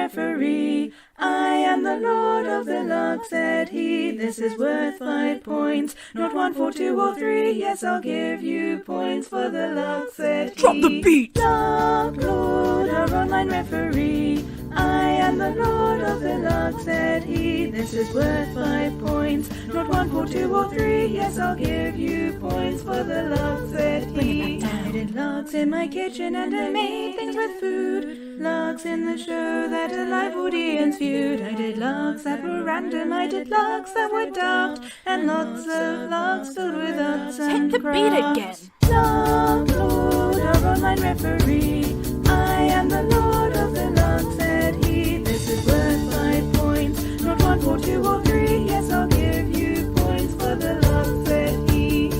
referee. I am the Lord of the Luck, said he. This is worth 5 points, not 1, 4, 2 or 3. Yes, I'll give you points for the luck, said he. Drop the beat! Larklord, our online referee. I am the Lord of the Luck, said he. This is worth 5 points, not 1, 4, 2 or 3. Yes, I'll give you points for the luck, said he. I did larks in my kitchen and I made things with food. Larks in the show that a live audience viewed. I did larks that were random, I did larks that were daft, and lots of larks filled with arts and Hit the beat again! crafts. Larklord, our online referee. I am the Lord of the Luck, said he. This is worth 5 points, not 1, 4, 2 or 3. Yes, I'll give you points for the luck, said he.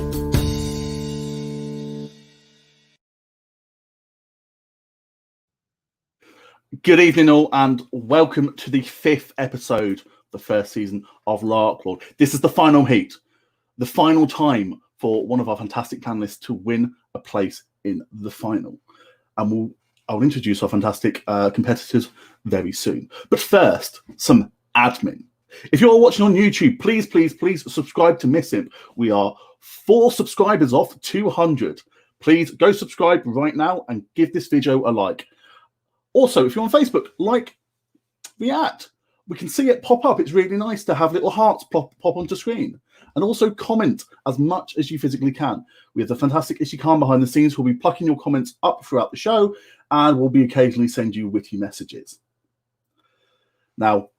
Good evening all, and welcome to the 5th episode of the first season of Larklord. This is the final heat, the final time for one of our fantastic panelists to win a place in the final. And I'll introduce our fantastic competitors very soon. But first, some admin. If you're watching on YouTube, please subscribe to Miss Imp. We are 4 subscribers off 200. Please go subscribe right now and give this video a like. Also, if you're on Facebook, like, react. We can see it pop up. It's really nice to have little hearts pop onto screen. And also comment as much as you physically can. We have the fantastic Ishii Khan behind the scenes who will be plucking your comments up throughout the show and will be occasionally send you witty messages. Now,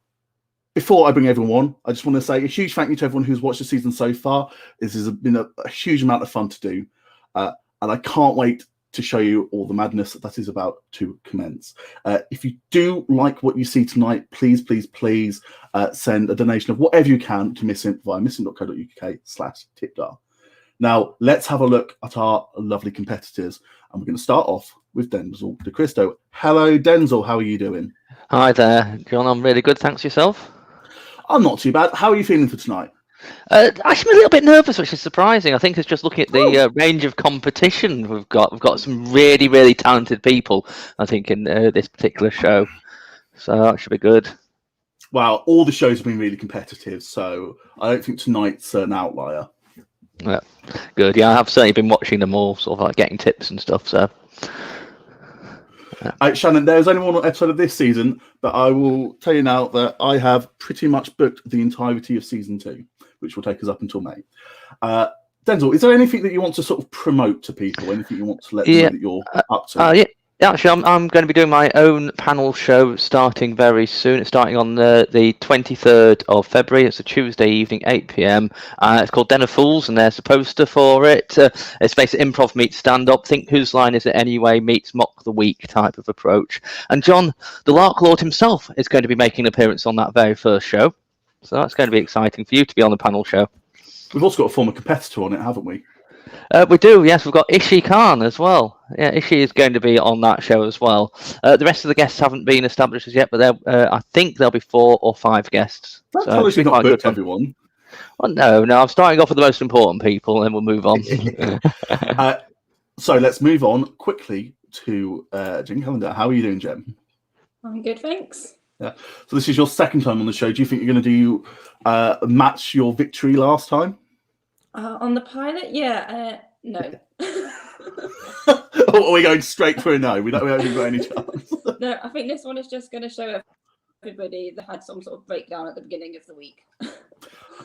before I bring everyone on, I just want to say a huge thank you to everyone who's watched the season so far. This has been a huge amount of fun to do. And I can't wait to show you all the madness that is about to commence. If you do like what you see tonight, please send a donation of whatever you can to Missimp via missimp.co.uk/tipjar. Now, let's have a look at our lovely competitors. And we're going to start off with Denzil De Cristo. Hello, Denzil. How are you doing? Hi there, John. I'm really good. Thanks yourself. I'm not too bad. How are you feeling for tonight? Actually, I'm a little bit nervous, which is surprising. I think it's just looking at the range of competition we've got. We've got some really talented people, I think, in this particular show. So that should be good. Wow, all the shows have been really competitive, so I don't think tonight's an outlier. Yeah, good. Yeah, I have certainly been watching them all, sort of like getting tips and stuff. So, Shannon, there's only one episode of this season, but I will tell you now that I have pretty much booked the entirety of season 2, which will take us up until May. Denzil, is there anything that you want to sort of promote to people? Anything you want to let them know that you're up to? Yeah, actually, I'm going to be doing my own panel show starting very soon. It's starting on the 23rd of February. It's a Tuesday evening, 8 p.m. It's called Den of Fools, and there's a poster for it. It's basically improv meets stand-up. Think Whose Line Is It Anyway meets Mock the Week type of approach. And Jon, the Larklord himself, is going to be making an appearance on that very first show. So that's going to be exciting for you to be on the panel show. We've also got a former competitor on it, haven't we? We do, yes. We've got Ishii Khan as well. Yeah, Ishii is going to be on that show as well. The rest of the guests haven't been established as yet, but I think there'll be 4 or 5 guests. That's obviously not booked everyone. Well, no, I'm starting off with the most important people, and then we'll move on. So let's move on quickly to Jen Callender. How are you doing, Jen? I'm good, thanks. Yeah. So this is your second time on the show. Do you think you're going to do match your victory last time? On the pilot, yeah, no. Or are we going straight for a no? We haven't got any chance. No, I think this one is just going to show everybody that had some sort of breakdown at the beginning of the week.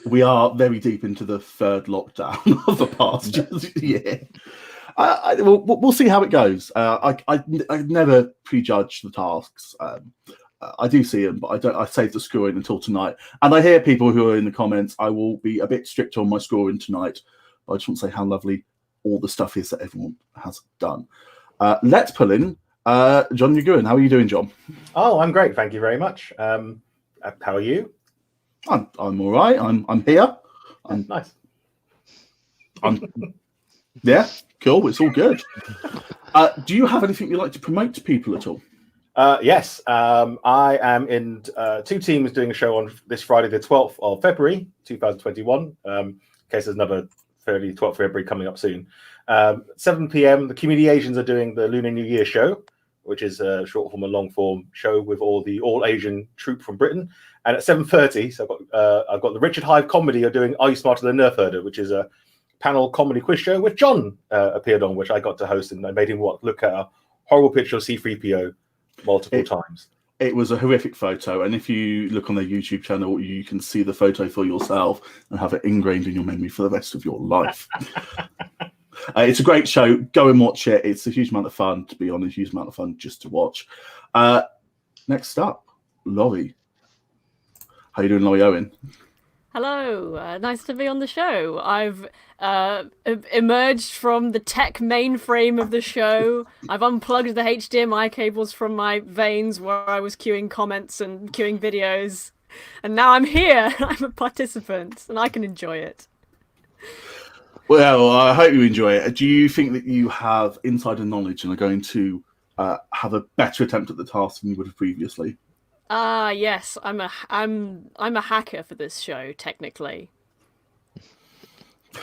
We are very deep into the 3rd lockdown of the past year. We'll see how it goes. I never prejudge the tasks. I do see them, but I save the scoring until tonight. And I hear people who are in the comments, I will be a bit stricter on my scoring tonight. But I just want to say how lovely all the stuff is that everyone has done. Let's pull in Jon Nguyen. How are you doing, Jon? Oh, I'm great. Thank you very much. How are you? I'm all right. I'm here. Nice. Yeah, cool. It's all good. Do you have anything you'd like to promote to people at all? Yes, I am in 2 teams doing a show on this Friday, the 12th of February, 2021. In case there's another 12th of February coming up soon. 7 p.m. The Comedy Asians are doing the Lunar New Year show, which is a short form and long form show with all Asian troupe from Britain. And at 7:30, so I've got the Richard Hive comedy of doing Are You Smarter Than Nerf Herder, which is a panel comedy quiz show which Jon appeared on, which I got to host, and I made him look at a horrible picture of C-3PO multiple times. It was a horrific photo, and if you look on their YouTube channel, you can see the photo for yourself and have it ingrained in your memory for the rest of your life. It's a great show. Go and watch it. It's a huge amount of fun, to be honest, a huge amount of fun just to watch. Next up, Laurie. How you doing, Laurie Owen? Hello, nice to be on the show. I've emerged from the tech mainframe of the show. I've unplugged the HDMI cables from my veins where I was queuing comments and queuing videos. And now I'm here. I'm a participant and I can enjoy it. Well, I hope you enjoy it. Do you think that you have insider knowledge and are going to have a better attempt at the task than you would have previously? Yes, I'm a hacker for this show, technically.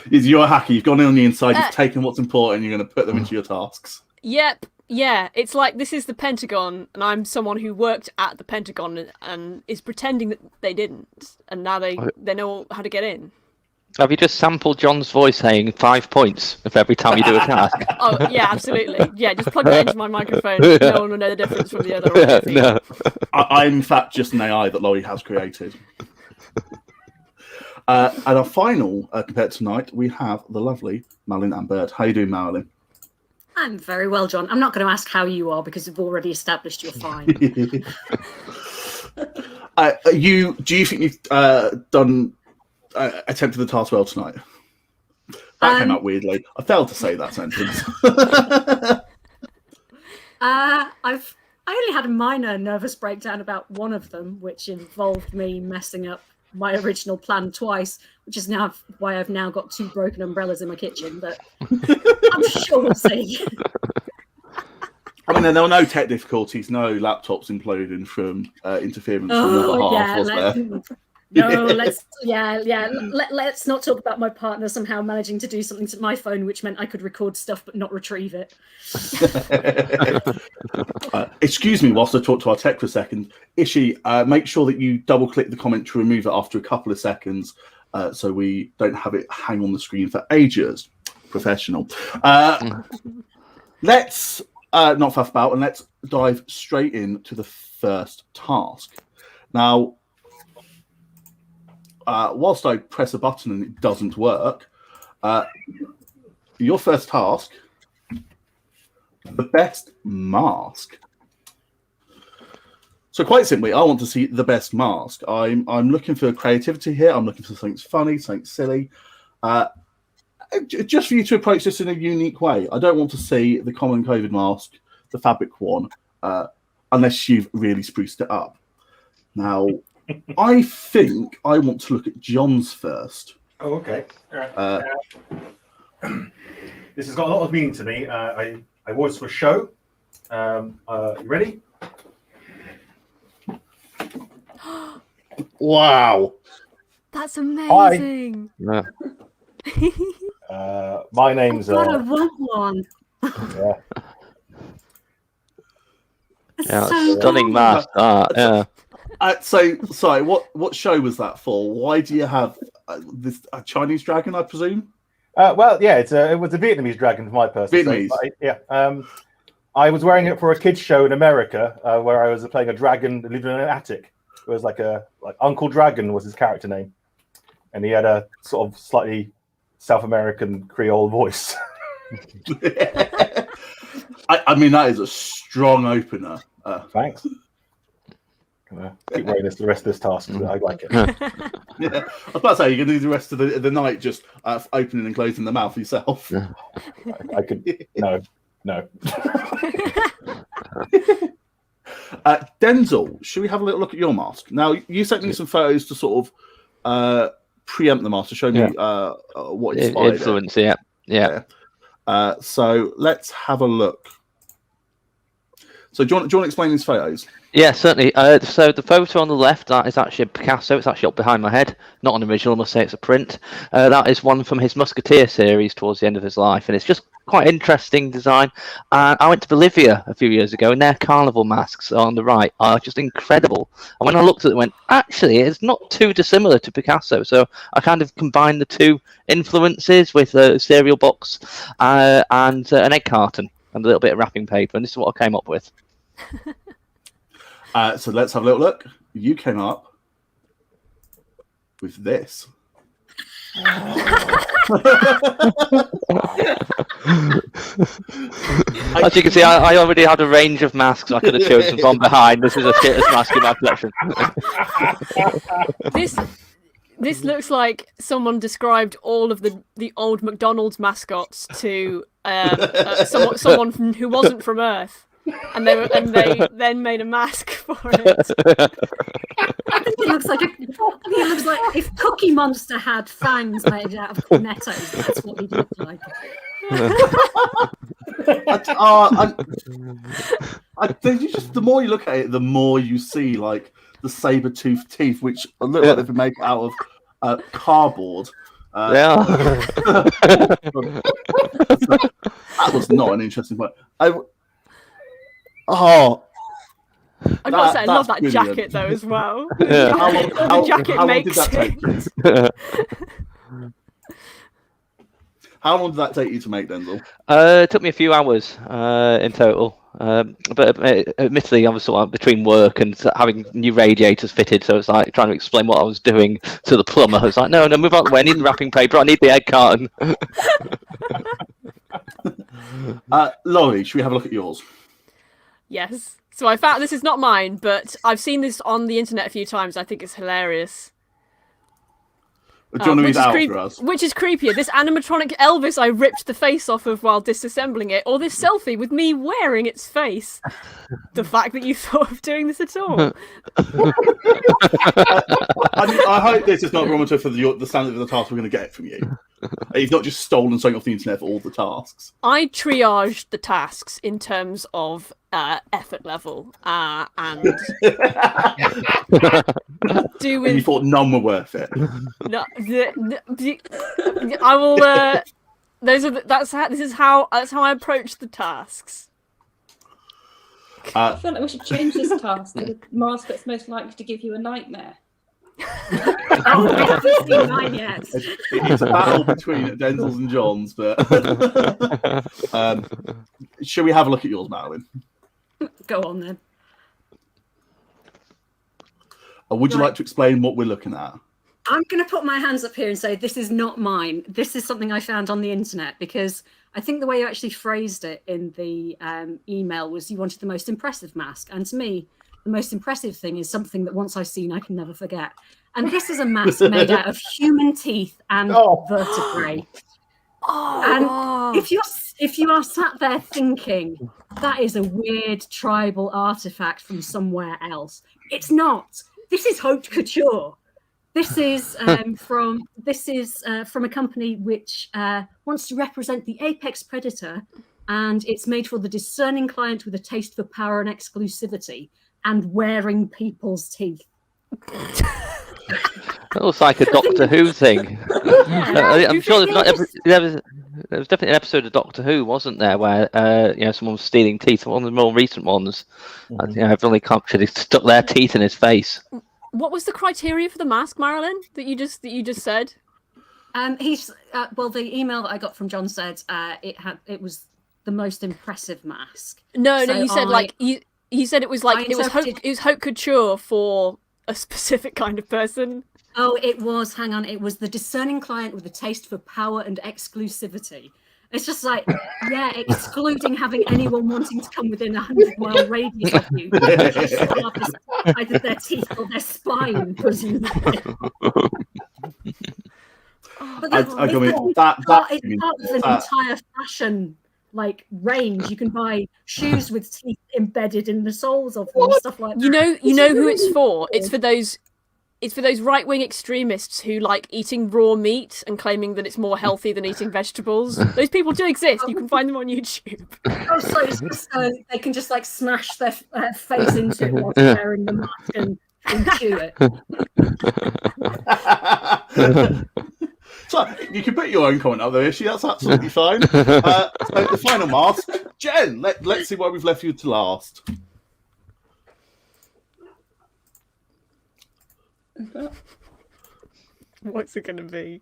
You're a hacker. You've gone in on the inside. You've taken what's important. You're going to put them into your tasks. Yep. Yeah. It's like this is the Pentagon, and I'm someone who worked at the Pentagon and is pretending that they didn't, and now they know how to get in. Have you just sampled Jon's voice saying 5 points of every time you do a task? Oh, yeah, absolutely. Yeah, just plug that into my microphone. No one will know the difference from the other. No. I'm, in fact, just an AI that Laurie has created. And our final compared tonight, we have the lovely Marilyn Ann Bird. How you doing, Marilyn? I'm very well, Jon. I'm not going to ask how you are because we've already established you're fine. Do you think you've done... attempted the task well tonight? That came out weirdly. I failed to say that sentence. I only had a minor nervous breakdown about one of them, which involved me messing up my original plan twice, which is now why I've now got 2 broken umbrellas in my kitchen. But I'm sure we'll see. I mean, there were no tech difficulties, no laptops imploding from interference from the other half, was there? No, let's not talk about my partner somehow managing to do something to my phone, which meant I could record stuff but not retrieve it. Excuse me, whilst I talk to our tech for a second. Ishi, make sure that you double-click the comment to remove it after a couple of seconds so we don't have it hang on the screen for ages. Professional. Let's not faff about and let's dive straight into the first task. Now, whilst I press a button and it doesn't work, your first task, the best mask. So quite simply, I want to see the best mask. I'm looking for creativity here. I'm looking for something funny, something silly. Just for you to approach this in a unique way. I don't want to see the common COVID mask, the fabric one, unless you've really spruced it up. Now, I think I want to look at Jon's first. Oh, okay. All right. This has got a lot of meaning to me. I was for a show. You ready? Wow. That's amazing. Yeah. My name's... I want one. Yeah. Yeah, So stunning mask. Yeah. So, sorry, what show was that for? Why do you have a Chinese dragon, I presume? Well, yeah, it was a Vietnamese dragon for my person. Vietnamese? So, I was wearing it for a kids show in America where I was playing a dragon living in an attic. It was like Uncle Dragon was his character name. And he had a sort of slightly South American Creole voice. I mean, that is a strong opener. Thanks. Keep wearing this the rest of this task because I like it. Yeah. I was about to say, you're going to do the rest of the night just opening and closing the mouth yourself. I could... No. Denzil, should we have a little look at your mask? Now, you sent me some photos to sort of preempt the mask to show me what inspired influence. it. Yeah. So let's have a look. So do you want to explain these photos? Yeah, certainly. So the photo on the left, that is actually a Picasso. It's actually up behind my head. Not an original, I must say. It's a print. That is one from his Musketeer series towards the end of his life. And it's just quite interesting design. I went to Bolivia a few years ago, and their carnival masks on the right are just incredible. And when I looked at it, I went, actually, it's not too dissimilar to Picasso. So I kind of combined the two influences with a cereal box and an egg carton and a little bit of wrapping paper, and this is what I came up with. So let's have a little look. You came up with this. As you can see, I already had a range of masks I could have chosen from behind. This is a shitless mask in my collection. This looks like someone described all of the old McDonald's mascots to someone who wasn't from Earth, and they then made a mask for it. I think it looks like if Cookie Monster had fangs made out of cornettos. That's what he'd look like. The more you look at it, the more you see like the saber-toothed teeth, which look like they've been made out of cardboard. That was not an interesting point. I gotta say, I love that brilliant. Jacket though as well. Yeah. The jacket how long makes did that take it. you? How long did that take you to make, Denzil? It took me a few hours in total. But admittedly, I was sort of between work and having new radiators fitted, so it's like trying to explain what I was doing to the plumber. I was like, no, move out the way. I need the wrapping paper. I need the egg carton. Laurie, should we have a look at yours? Yes. So I found this is not mine, but I've seen this on the internet a few times. I think it's hilarious. Do you want to read out for us? Which is creepier, this animatronic Elvis I ripped the face off of while disassembling it, or this selfie with me wearing its face? The fact that you thought of doing this at all. I hope this is not barometer for the standard of the task we're going to get from you. You've not just stolen something off the internet for all the tasks. I triaged the tasks in terms of effort level, and do with. And you thought none were worth it. No, I will. That's how I approach the tasks. I feel like we should change this task to the mask that's most likely to give you a nightmare. Oh, I haven't seen mine yet. It's a battle between Denzil's and Jon's, but shall we have a look at yours, Marilyn? Go on then. Would you like to explain what we're looking at? I'm going to put my hands up here and say this is not mine. This is something I found on the internet, because I think the way you actually phrased it in the email was you wanted the most impressive mask. And to me, the most impressive thing is something that once I've seen, I can never forget. And this is a mask made out of human teeth and vertebrae. And if you are sat there thinking that is a weird tribal artifact from somewhere else, it's not. This is haute couture. This is from a company which wants to represent the apex predator, and it's made for the discerning client with a taste for power and exclusivity and wearing people's teeth. That looks like a Doctor Who thing. I'm sure there was definitely an episode of Doctor Who, wasn't there, where someone was stealing teeth. One of the more recent ones. Everyone captured, he stuck their teeth in his face. What was the criteria for the mask, Marilyn, that you just said? The email that I got from Jon said it was the most impressive mask. No, you said you said it was like it was haute couture for a specific kind of person. Oh, it was. Hang on, it was the discerning client with a taste for power and exclusivity. It's just like, excluding having anyone wanting to come within 100-mile radius of you. Either their teeth or their spine, presumably. It's part of an entire fashion range. You can buy shoes with teeth embedded in the soles of them, stuff like that. You know who it's for? It's for those right-wing extremists who like eating raw meat and claiming that it's more healthy than eating vegetables. Those people do exist. You can find them on YouTube. Oh, so it's just they can just smash their face into it while wearing the mask and chew it. So you can put your own comment up there, Ishi. That's absolutely fine. So the final mask, Jen. Let's see why we've left you to last. What's it going to be?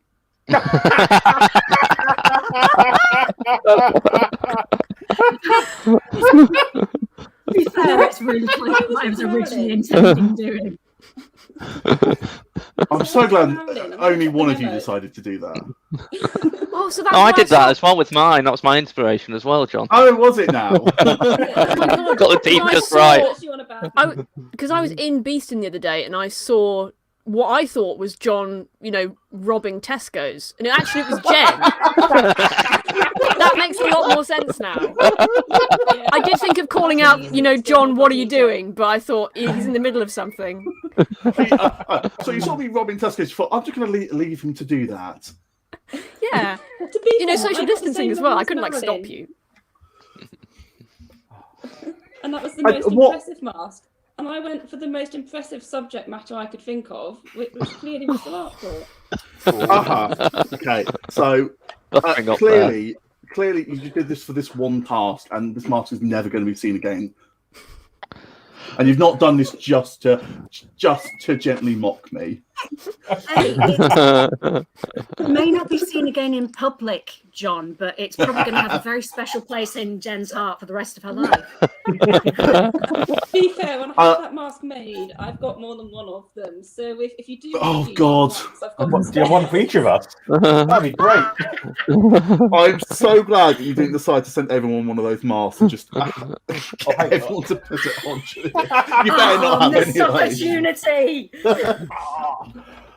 To be fair, it's really close to what I was originally intending doing. I'm so glad only one of you decided to do that. Oh, so that's Oh, I why did that saw- as well with mine. That was my inspiration as well, John. Oh, was it now? Oh my God. Got the team I just saw- right. What's you on about? Because I was in Beeston the other day and I saw what I thought was John, robbing Tesco's, and actually it was Jen. That makes a lot more sense now. I did think of calling out, John, what are you doing? But I thought he's in the middle of something. So you saw me robbing Tesco's. Thought I'm just going to leave him to do that. Yeah. To be fair, Social I got the distancing same as well. I mask couldn't Marilyn, stop you. And that was the I- most what- impressive mask. And I went for the most impressive subject matter I could think of, which was clearly Mr. Larklord. Okay, so Buffering up there. clearly you did this for this one task, and this mask is never going to be seen again. And you've not done this just to gently mock me. Hey, it may not be seen again in public, John, but it's probably going to have a very special place in Jen's heart for the rest of her life. To be fair, when I had that mask made, I've got more than one of them. So if you do, Oh, use God. once, I've got What, do you have one for each of us? That'd be great. I'm so glad that you didn't decide to send everyone one of those masks and just get everyone to put it on. You better not have Missed any of those. opportunity!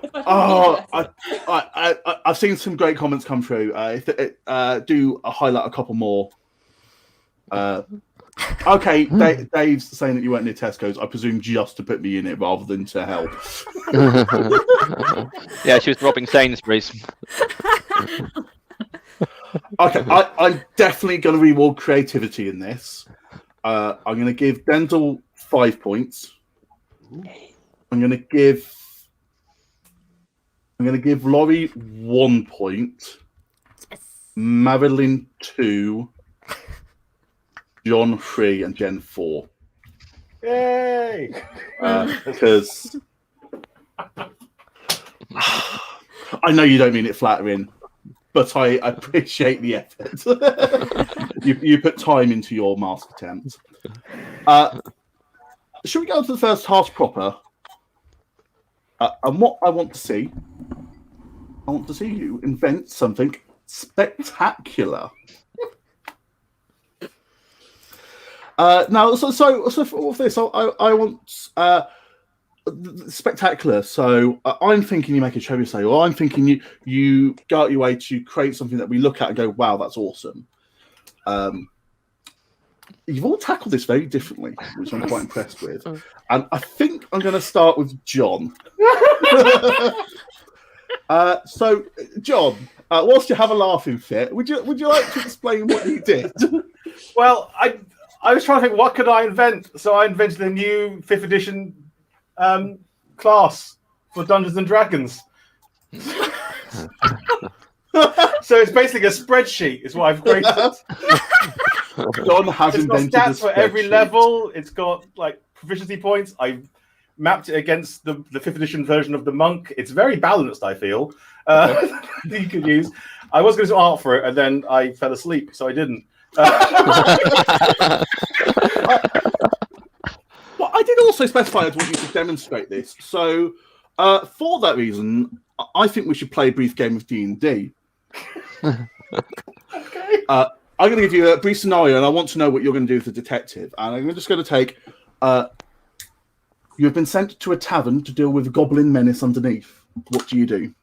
If I can I've seen some great comments come through. Do highlight a couple more. Okay, Dave's saying that you weren't near Tesco's. I presume just to put me in it rather than to help. Yeah, she was robbing Sainsbury's. Okay, I'm definitely going to reward creativity in this. I'm going to give Denzil 5 points. I'm going to give Laurie 1 point. Marilyn 2. John 3 and Jen 4. Yay! Because I know you don't mean it flattering, but I appreciate the effort. you put time into your mask attempt. Should we go on to the first task proper? And what I want to see you invent something spectacular. Now, so for all of this, I want spectacular. So I'm thinking you make a cherry say, or I'm thinking you go out your way to create something that we look at and go, wow, that's awesome. You've all tackled this very differently, which I'm quite impressed with. And I think I'm going to start with John. So, John, whilst you have a laughing fit, would you like to explain what you did? Well, I was trying to think, what could I invent? So I invented a new 5th edition class for Dungeons and Dragons. So it's basically a spreadsheet, is what I've created. John has It's got invented a stats for every spreadsheet. level. It's got proficiency points. I mapped it against the 5th edition version of the monk. It's very balanced, I feel. That you could use. I was going to do art for it, and then I fell asleep, so I didn't. Well, I did also specify I'd want you to demonstrate this. So, for that reason, I think we should play a brief game of D&D. Okay. I'm going to give you a brief scenario, and I want to know what you're going to do with the detective. And I'm just going to take... you have been sent to a tavern to deal with a goblin menace underneath. What do you do?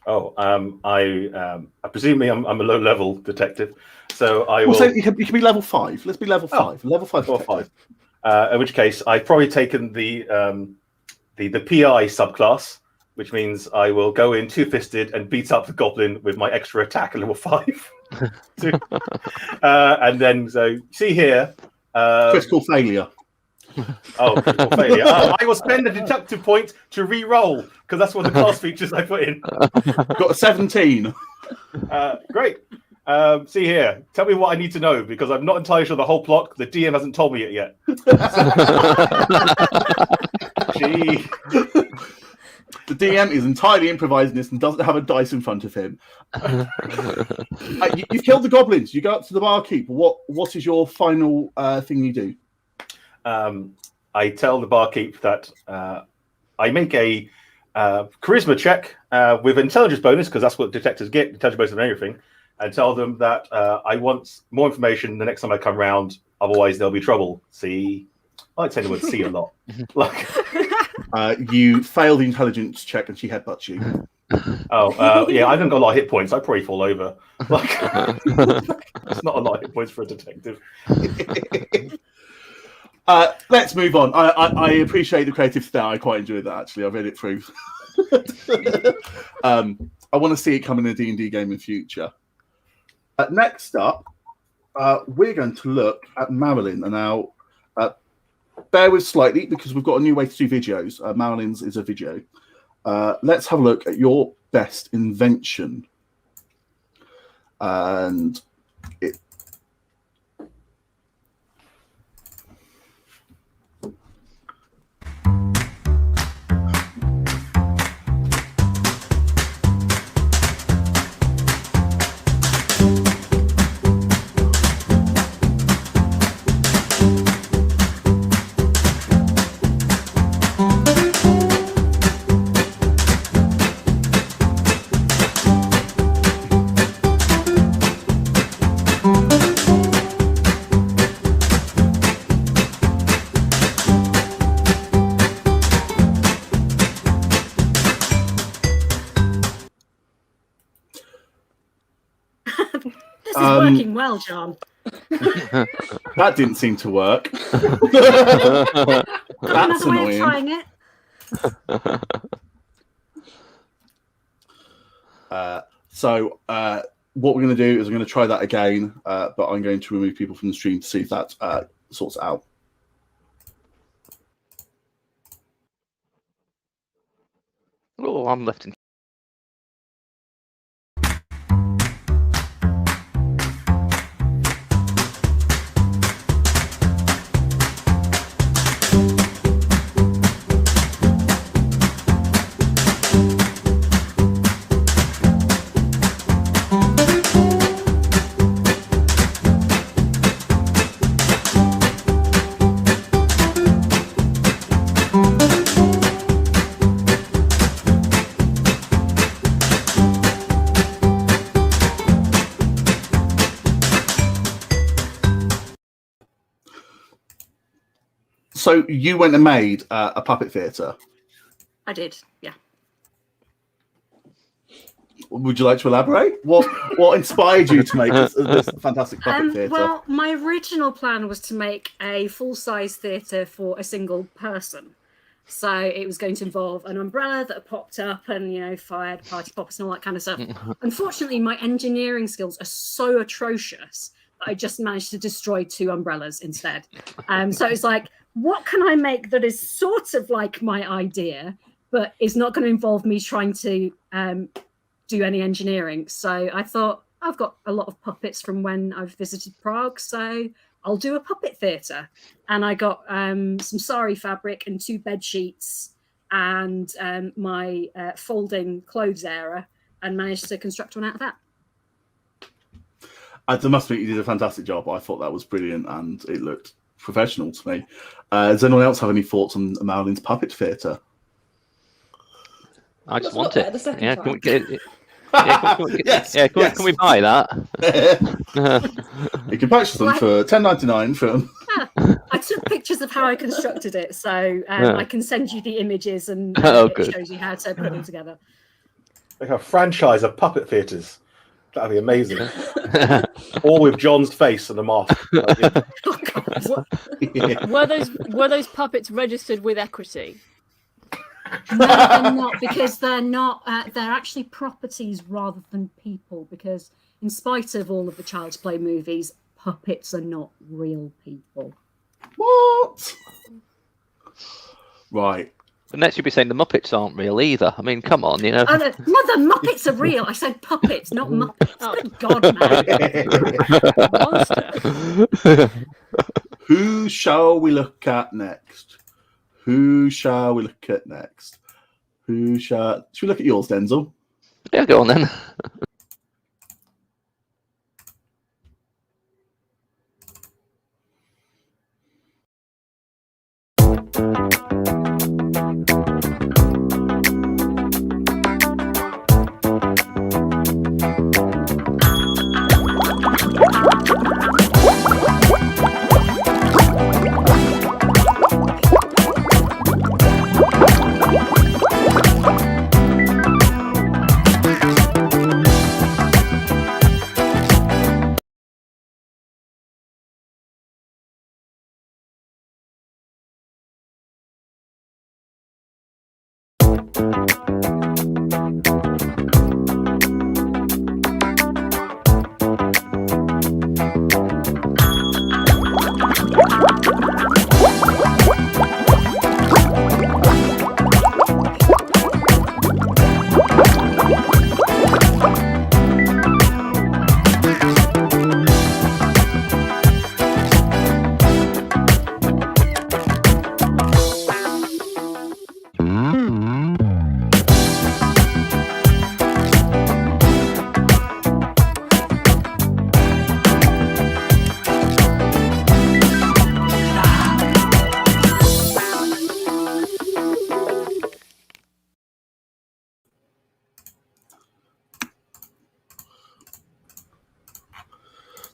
Oh, I presume I'm a low-level detective, so I will... Well, so you can be level 5. Let's be level 5. Level 5 Or detective. 5. In which case, I've probably taken the PI subclass, which means I will go in two-fisted and beat up the goblin with my extra attack at level 5. And then, so see here, Critical failure. Oh, critical failure. I will spend a deductive point to re-roll because that's one of the class features I put in. Got a 17. Great. See here. Tell me what I need to know because I'm not entirely sure the whole plot. The DM hasn't told me it yet. Gee. The DM is entirely improvising this and doesn't have a dice in front of him. You've killed the goblins. You go up to the barkeep. What is your final thing you do? I tell the barkeep that I make a charisma check with intelligence bonus because that's what detectives get, intelligence bonus and everything, and tell them that I want more information the next time I come round. Otherwise, there'll be trouble. See, I like saying the word "see" a lot. Like. You fail the intelligence check and she headbutts you. Yeah, I haven't got a lot of hit points. I'd probably fall over. Like, it's not a lot of hit points for a detective. Let's move on. I appreciate the creative style. I quite enjoyed that, actually. I read it through. I want to see it come in a D&D game in future. Next up, we're going to look at Marilyn. And now, bear with slightly because we've got a new way to do videos. Marilyn's is a video. Let's have a look at your best invention. And it. Working well, John. That didn't seem to work. That's annoying. Trying it. So what we're going to do is I'm going to try that again, but I'm going to remove people from the stream to see if that sorts it out. Oh, I'm left in. So you went and made a puppet theatre. I did, yeah. Would you like to elaborate? What inspired you to make this fantastic puppet theatre? Well, my original plan was to make a full-size theatre for a single person. So it was going to involve an umbrella that popped up and, fired party poppers and all that kind of stuff. Unfortunately, my engineering skills are so atrocious that I just managed to destroy 2 umbrellas instead. So it's like, what can I make that is sort of like my idea, but is not going to involve me trying to do any engineering? So I thought, I've got a lot of puppets from when I've visited Prague, so I'll do a puppet theatre. And I got some sari fabric and 2 bed sheets and my folding clothes area and managed to construct one out of that. I must admit, you did a fantastic job. I thought that was brilliant and it looked professional to me. Does anyone else have any thoughts on Marilyn's puppet theatre? I just want it. Yeah, can we get it? Yes, can we buy that? You can purchase them for $10.99 from. I took pictures of how I constructed it, so I can send you the images and it shows you how to put them together. Like a franchise of puppet theatres. That'd be amazing. All with John's face and a mask. Were those puppets registered with Equity? No, they're not, because they're not. They're actually properties rather than people. Because in spite of all of the Child's Play movies, puppets are not real people. What? Right. But next you'll be saying the Muppets aren't real either. I mean, come on, you know. Oh, no. Mother, Muppets are real. I said puppets, not Muppets. Oh. Good God, man. Monster. Who shall we look at next? Who shall we look at next? Should we look at yours, Denzil? Yeah, go on then.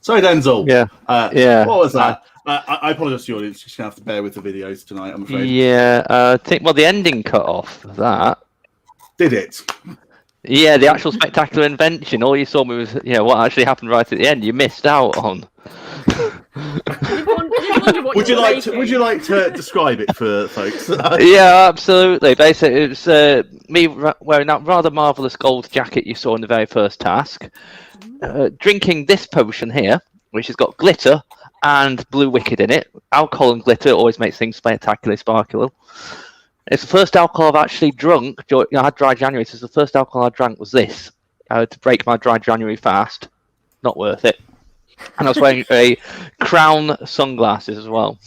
Sorry, Denzil. Yeah. Yeah. What was that? I apologise to the audience. You're just going to have to bear with the videos tonight, I'm afraid. Yeah, I think, well, the ending cut off of that. Did it? Yeah, the actual spectacular invention. All you saw me was, what actually happened right at the end. You missed out on. Would you like to describe it for folks? Yeah, absolutely. Basically, it was me wearing that rather marvellous gold jacket you saw in the very first task, drinking this potion here, which has got glitter and blue wicked in it. Alcohol and glitter always makes things spectacularly sparkling. It's the first alcohol I've actually drunk. I had dry January, so the first alcohol I drank was this to break my dry January fast. Not worth it. And I was wearing a crown sunglasses as well.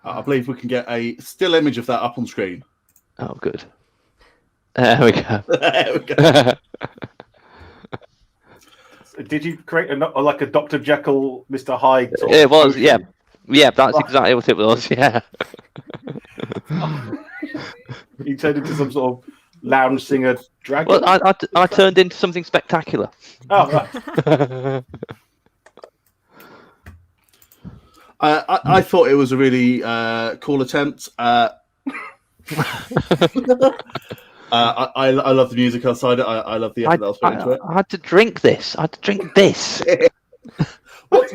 I believe we can get a still image of that up on screen. Oh, good. There we go. There we go. Did you create a Dr. Jekyll, Mr. Hyde? Sort of It was, potion? yeah. Yeah, that's exactly what it was, yeah. You turned into some sort of lounge singer dragon? Well, I turned into something spectacular. Oh, right. I thought it was a really cool attempt. I love the music outside it. I love the effort that was put into it. I had to drink this. What?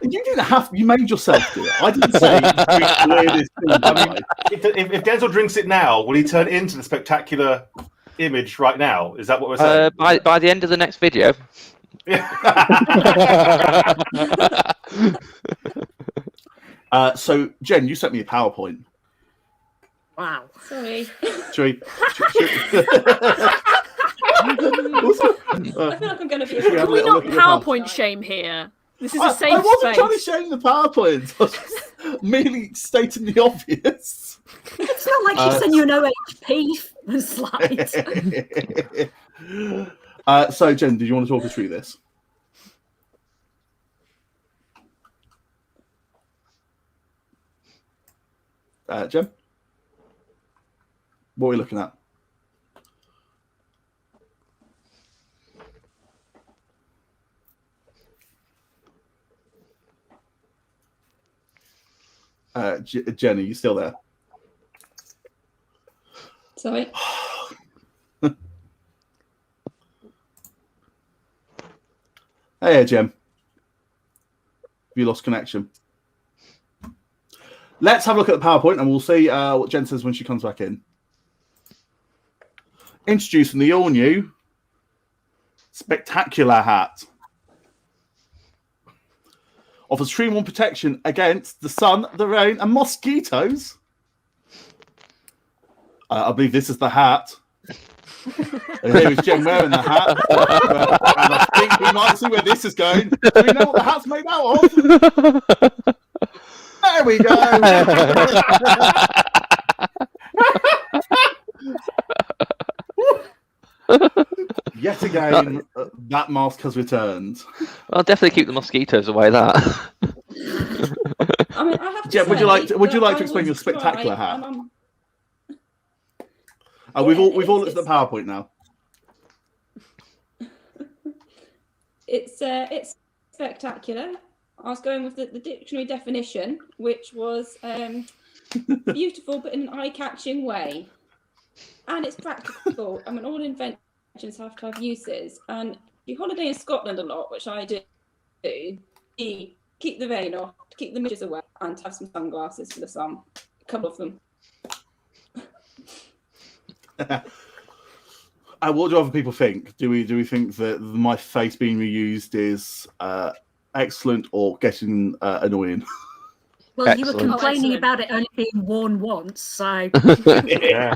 You didn't have. You made yourself do it. I didn't say. If Denzil drinks it now, will he turn into the spectacular image right now? Is that what we're saying? By the end of the next video. So, Jen, you sent me a PowerPoint. Wow. Sorry. Should I feel like I'm going to be. Can we not PowerPoint shame here? This is a safe I wasn't space. trying to shame the PowerPoint. I was just merely stating the obvious. It's not like she sent you an OHP slide. So, Jen, did you want to talk us through this? Jen? What are we looking at? Jen, are you still there? Sorry. Hey, Jen. Have you lost connection? Let's have a look at the PowerPoint and we'll see what Jen says when she comes back in. Introducing the all-new spectacular hat. offers 3-in-1 protection against the sun, the rain, and mosquitoes. I believe this is the hat. And here is Jen wearing the hat. And I think we might see where this is going. Do we know what the hat's made out of? There we go. Yet again, that mask has returned. I'll definitely keep the mosquitoes away. That. I mean, I have to Jen, would say you like to that explain I your was spectacular trying, hat? and We've all it's- looked at the PowerPoint now. It's spectacular. I was going with the dictionary definition, which was beautiful but in an eye-catching way. And it's practical. I mean, all inventions have to have uses. And you holiday in Scotland a lot, which I do. Keep the rain off, keep the midges away, and have some sunglasses for the sun. A couple of them. What do other people think? Do we think that my face being reused is excellent or getting annoying? Well, you were Excellent. complaining Excellent. about it only being worn once, so Yeah.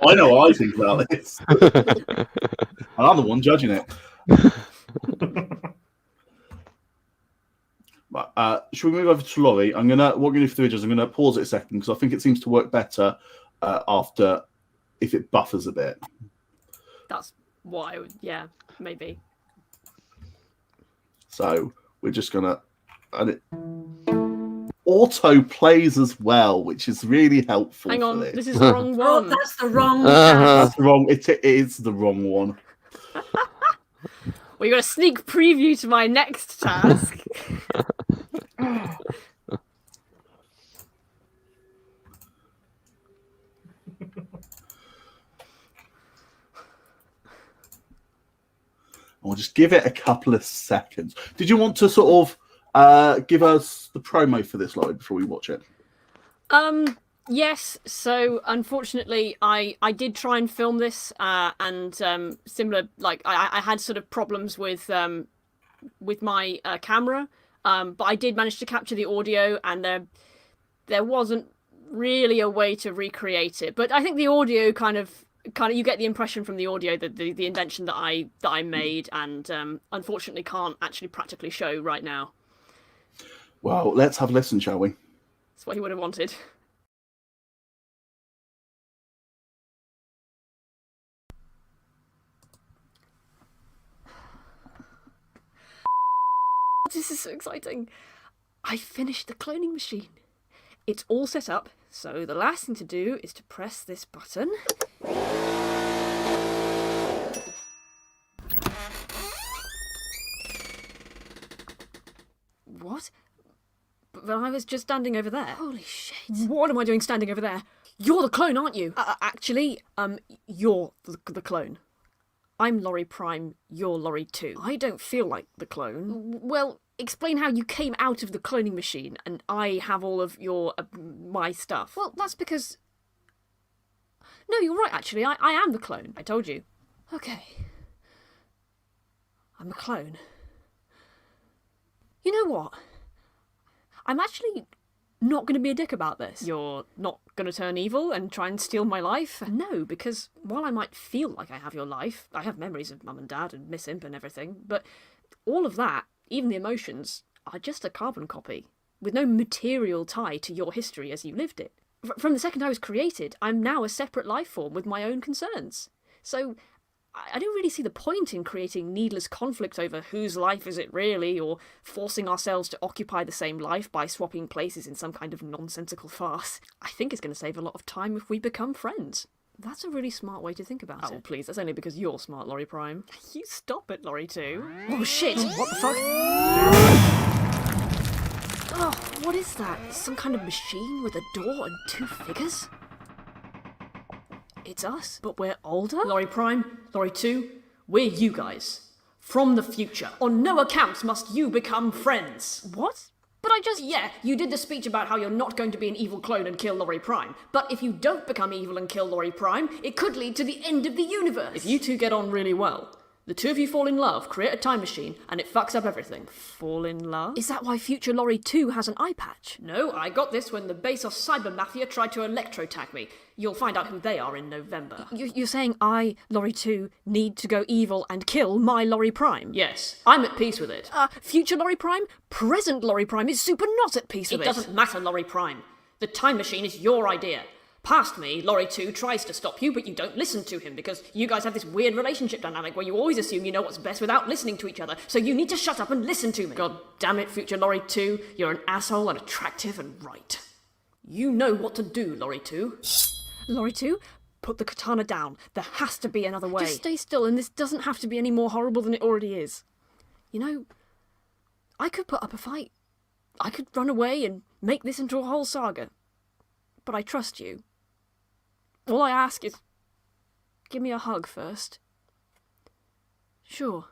I know what I think about this. I'm the one judging it. But, should we move over to Laurie? What I'm gonna do for the videos, I'm gonna pause it a second because I think it seems to work better after if it buffers a bit. That's what I would, yeah, maybe. So we're just gonna, and it auto plays as well, which is really helpful. Hang for on, this. this is the wrong oh, one. that's the wrong. That's the wrong. It is the wrong one. Well, you got a sneak preview to my next task. I'll just give it a couple of seconds. Did you want to sort of give us the promo for this, Laurie, before we watch it? Yes. So unfortunately, I did try and film this, and similar, like I had sort of problems with my camera, but I did manage to capture the audio, and there wasn't really a way to recreate it. But I think the audio kind of you get the impression from the audio that the invention that I made, and unfortunately can't actually practically show right now. Well, let's have a listen, shall we? That's what he would have wanted. This is so exciting. I finished the cloning machine. It's all set up, so the last thing to do is to press this button. What? But I was just standing over there. Holy shit. What am I doing standing over there? You're the clone, aren't you? Actually, you're the clone. I'm Laurie Prime, you're Laurie 2. I don't feel like the clone. Well, explain how you came out of the cloning machine and I have all of your, my stuff. Well, that's because... No, you're right, actually. I am the clone. I told you. Okay. I'm a clone. You know what? I'm actually not going to be a dick about this. You're not going to turn evil and try and steal my life? No, because while I might feel like I have your life, I have memories of Mum and Dad and Miss Imp and everything, but all of that, even the emotions, are just a carbon copy, with no material tie to your history as you lived it. From the second I was created, I'm now a separate life form with my own concerns. So I don't really see the point in creating needless conflict over whose life is it really, or forcing ourselves to occupy the same life by swapping places in some kind of nonsensical farce. I think it's going to save a lot of time if we become friends. That's a really smart way to think about it. Oh, please, that's only because you're smart, Laurie Prime. You stop it, Laurie 2. Oh, shit! What the fuck? Oh, what is that? Some kind of machine with a door and 2 figures? It's us, but we're older? Laurie Prime, Laurie 2, we're you guys. From the future. On no account must you become friends. What? But yeah, you did the speech about how you're not going to be an evil clone and kill Laurie Prime. But if you don't become evil and kill Laurie Prime, it could lead to the end of the universe. If you two get on really well, The two of you fall in love, create a time machine, and it fucks up everything. Fall in love? Is that why future Laurie 2 has an eye patch? No, I got this when the Bezos cyber mafia tried to electro-tag me. You'll find out who they are in November. You're saying I, Laurie 2, need to go evil and kill my Laurie Prime? Yes, I'm at peace with it. Future Laurie Prime? Present Laurie Prime is super not at peace with it. It doesn't matter, Laurie Prime. The time machine is your idea. Past me, Laurie 2 tries to stop you, but you don't listen to him because you guys have this weird relationship dynamic where you always assume you know what's best without listening to each other, so you need to shut up and listen to me. God damn it, future Laurie 2, you're an asshole and attractive and right. You know what to do, Laurie 2. Laurie 2, put the katana down. There has to be another way. Just stay still, and this doesn't have to be any more horrible than it already is. You know, I could put up a fight. I could run away and make this into a whole saga. But I trust you. All I ask is, give me a hug first. Sure.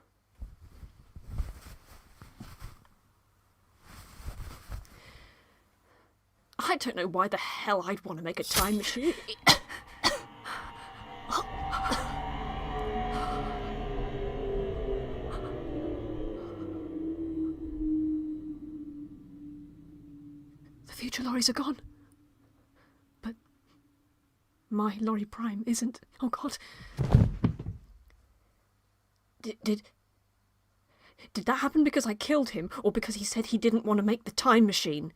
I don't know why the hell I'd want to make a time machine. The future Lauries are gone. But my Laurie Prime isn't. Oh God. Did that happen because I killed him, or because he said he didn't want to make the time machine?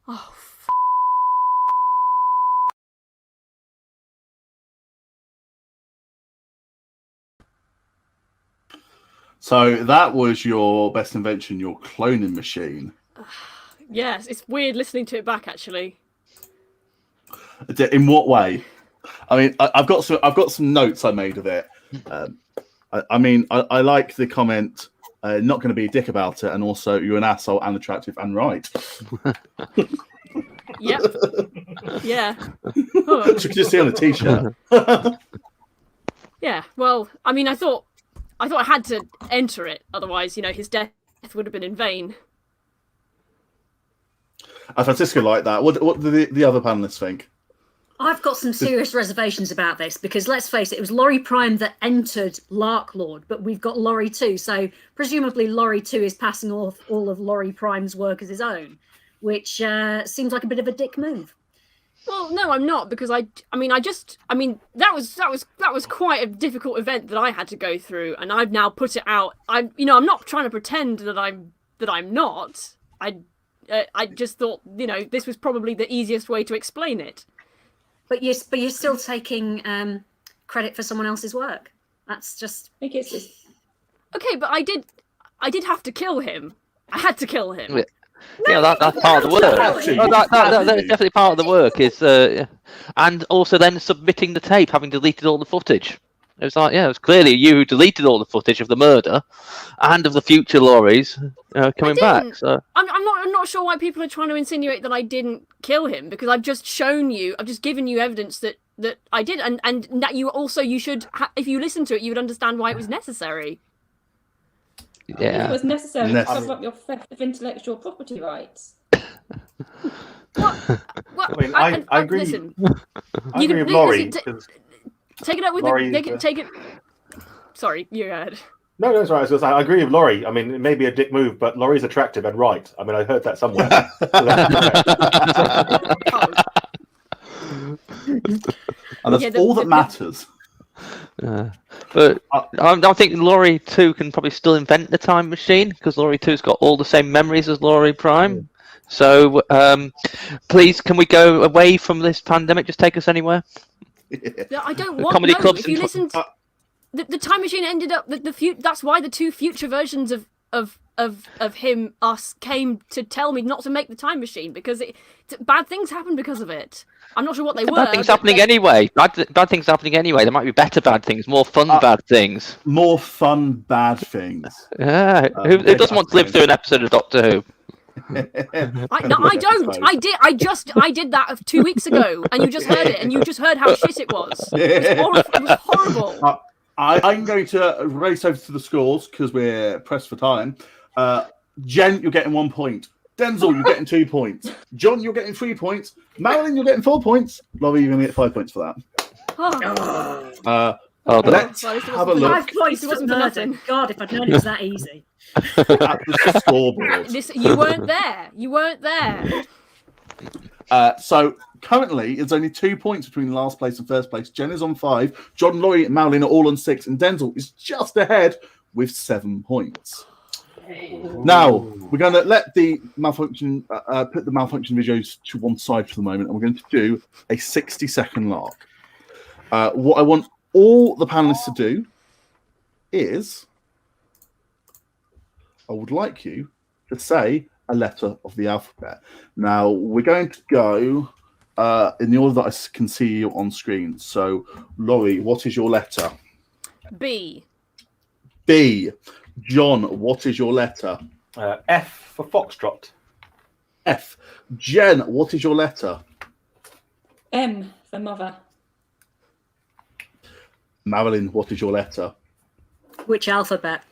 Oh, So that was your best invention, your cloning machine. yes, it's weird listening to it back, actually. In what way? I mean, I've got some notes I made of it. I like the comment. Not going to be a dick about it, and also you're an asshole and attractive and right. Yep. Yeah. You could just see on a t-shirt. Yeah. Well, I mean, I thought I had to enter it, otherwise, you know, his death would have been in vain. Francisco liked that. What do the other panelists think? I've got some serious reservations about this because, let's face it, it was Laurie Prime that entered Larklord, but we've got Laurie 2. So presumably Laurie 2 is passing off all of Laurie Prime's work as his own, which seems like a bit of a dick move. Well, no, I'm not, because that was quite a difficult event that I had to go through, and I've now put it out. I'm not trying to pretend that I'm not. I just thought, you know, this was probably the easiest way to explain it. But you're still taking credit for someone else's work. That's just. I think it's Okay, but I did have to kill him. I had to kill him. Yeah, that's part of the work. That's definitely part of the work. Is and also then submitting the tape, having deleted all the footage. It was like, yeah, it was clearly you who deleted all the footage of the murder and of the future Lauries coming back. So I'm not sure why people are trying to insinuate that I didn't kill him, because I've just given you evidence that I did, and that you should, if you listen to it, you would understand why it was necessary. Yeah, it was necessary to cover up your theft of intellectual property rights. What? I agree. Listen, I agree with Laurie. Take it up with Laurie, take it. Sorry, you go ahead. No, that's right. I agree with Laurie. I mean, it may be a dick move, but Laurie's attractive and right. I mean, I heard that somewhere. And that's all that matters. But I think Laurie 2 can probably still invent the time machine, because Laurie 2's got all the same memories as Laurie Prime. So please, can we go away from this pandemic? Just take us anywhere. No, I don't want comedy no. clubs If you listen, the time machine ended up that's why the two future versions of us came to tell me not to make the time machine, because bad things happened because of it. I'm not sure what they were. Bad things happening anyway. Bad things happening anyway. There might be better bad things, more fun bad things. More fun bad things. Yeah. Who doesn't want to live through an episode of Doctor Who? I don't. I did that 2 weeks ago, and you just heard it, and you just heard how shit it was. It was horrible. I'm going to race over to the scores because we're pressed for time. Jen, you're getting 1 point. Denzil, you're getting 2 points. Jon, you're getting 3 points. Marilyn, you're getting 4 points. Laurie, you're going to get 5 points for that. Oh, Let's Well, at least it have a wasn't look 5 points It to wasn't for murder. nothing. God, if I'd known it was that easy. at the scoreboard. You weren't there. You weren't there. So currently, it's only 2 points between last place and first place. Jen is on 5. John, Laurie, and Marilyn are all on 6, and Denzil is just ahead with 7 points. Now we're going to let the malfunction, put the malfunction videos to one side for the moment, and we're going to do a 60-second lark. What I want all the panelists to do is, I would like you to say a letter of the alphabet. Now we're going to go in the order that I can see you on screen. So, Laurie, what is your letter? B. B. John, what is your letter? F for Foxtrot. F. Jen, what is your letter? M for mother. Marilyn, what is your letter? Which alphabet?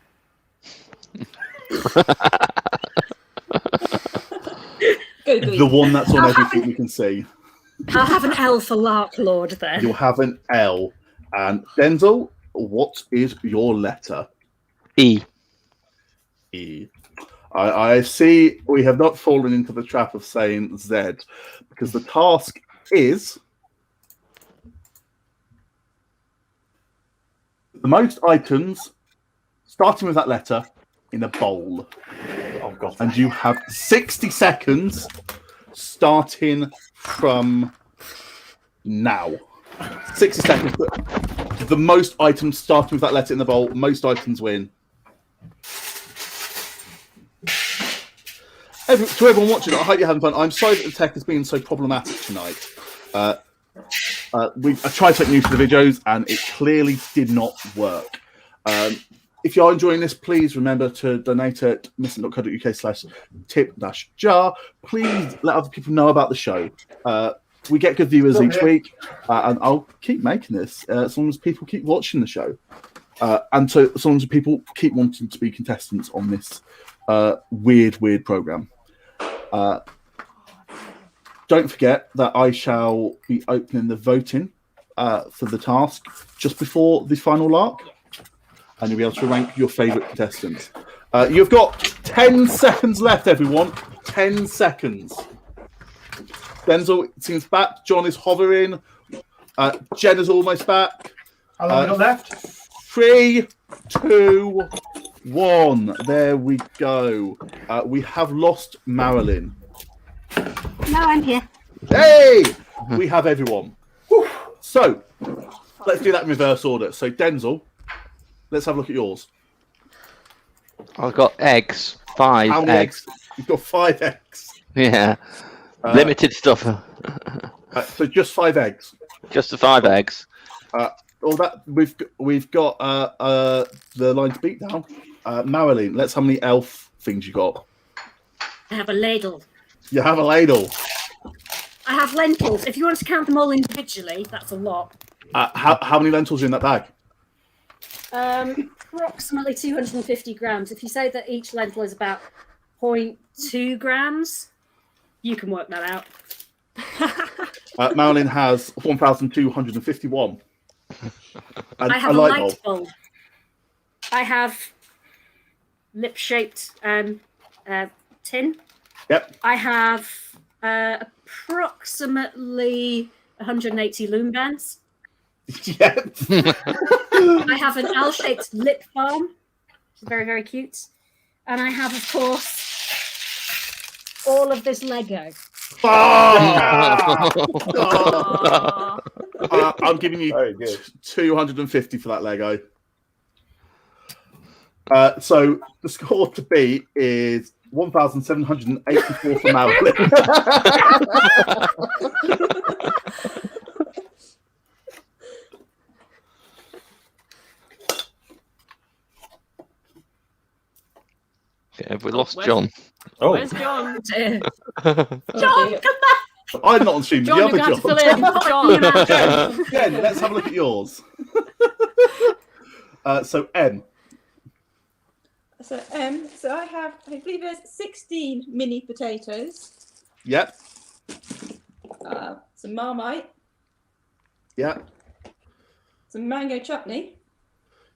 Googly. The one that's on everything we can see. I'll have an L for Larklord then. You'll have an L. And Denzil, what is your letter? E. E. I see we have not fallen into the trap of saying Z, because the task is the most items, starting with that letter, in a bowl. Oh God! And you have 60 seconds starting from now. 60 seconds. The most items starting with that letter in the bowl, most items win. To everyone watching, I hope you're having fun. I'm sorry that the tech has been so problematic tonight. I tried something new for the videos, and it clearly did not work. If you are enjoying this, please remember to donate at missing.co.uk/tip-jar. Please let other people know about the show. We get good viewers each week, and I'll keep making this as long as people keep watching the show. And so as long as people keep wanting to be contestants on this weird program. Don't forget that I shall be opening the voting for the task just before the final lark, and you'll be able to rank your favourite contestants. You've got 10 seconds left, everyone. 10 seconds. Denzil seems back. John is hovering. Jen is almost back. How long have we got left? 3, 2, 1. There we go. We have lost Marilyn. No, I'm here. Hey! We have everyone. So, let's do that in reverse order. So, Denzil, let's have a look at yours. I've got eggs. 5 How many eggs. You've got 5 eggs. Yeah. Limited stuff. So just 5 eggs. Just the 5 eggs. All that we've got the line to beat now. Marilyn, let's how many elf things you got. I have a ladle. You have a ladle. I have lentils. If you want to count them all individually, that's a lot. How many lentils are in that bag? Approximately 250 grams. If you say that each lentil is about 0.2 grams, you can work that out. Marilyn has 1,251. I have a light bulb. I have lip-shaped tin. Yep. I have approximately 180 loom bands. Yep. I have an L-shaped lip balm, which is very, very cute. And I have, of course, all of this Lego. I'm giving you 250 for that Lego. So the score to beat is 1,784 for Marilyn. Yeah, we lost John. Oh, Where's John? John, come back! I'm not on stream. John, The you're other going to fill in. John. Jen, let's have a look at yours. So M. So so I believe there's 16 mini potatoes, Yep. some Marmite, Yep. some mango chutney,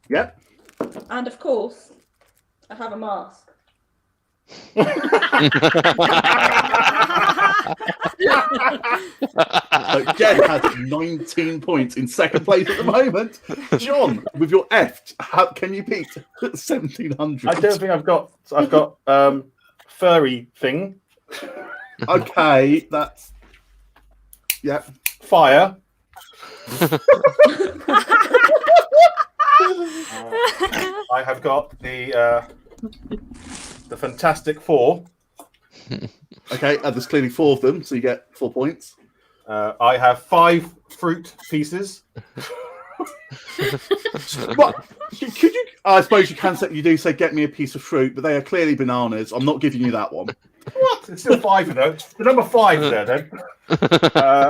Yep. and of course, I have a mask. So Jen has 19 points in second place at the moment. John, with your F, can you beat 1700? I don't think I've got furry thing. Okay, that's Fire. I have got the Fantastic Four. okay. There's clearly 4 of them, so you get 4 points. I have 5 fruit pieces. What? Could you? I suppose you can say you do say get me a piece of fruit, but they are clearly bananas. I'm not giving you that one. What? It's still 5 of them. The number 5 there, then.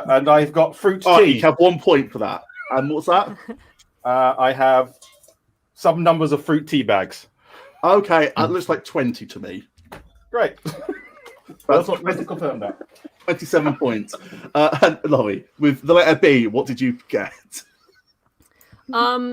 And I've got fruit Oh, tea. you have 1 point for that. And what's that? I have some numbers of fruit tea bags. Okay, that looks like 20 to me. Great. That's what meant to confirm that. 27 points. And Laurie, with the letter B, what did you get?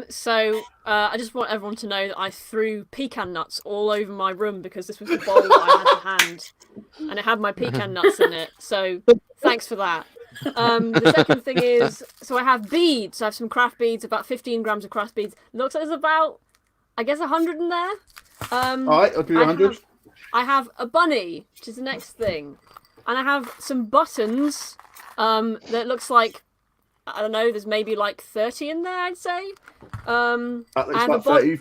So I just want everyone to know that I threw pecan nuts all over my room because this was the bowl that I had to hand, and it had my pecan nuts in it. So thanks for that. The second thing is, so I have beads. I have some craft beads, about 15 grams of craft beads. Looks like there's about, I guess, 100 in there. All right, I'll give you 100. I have a bunny, which is the next thing, and I have some buttons. That looks like, I don't know, there's maybe like 30 in there, I'd say. That looks I have about 30.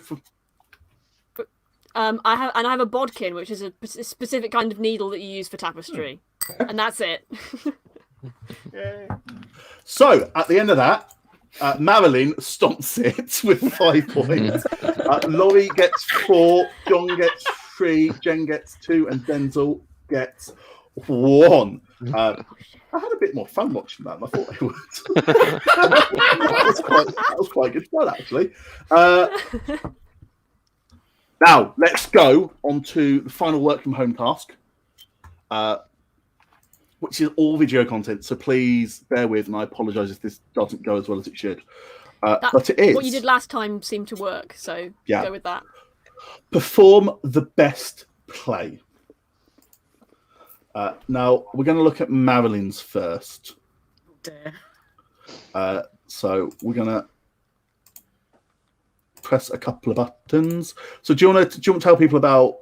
I have a bodkin, which is a specific kind of needle that you use for tapestry, and that's it. So at the end of that, Marilyn stomps it with 5 points. Laurie gets 4, Jon gets 3, Jen gets 2, and Denzil gets 1. I had a bit more fun watching that than I thought I would. that was quite good fun, actually. Now, let's go on to the final work from home task, which is all video content. So please bear with, and I apologise if this doesn't go as well as it should. But it is. What you did last time seemed to work, so go with that. Perform the best play. Now, we're going to look at Marilyn's first. So we're going to press a couple of buttons. So do you want to tell people about,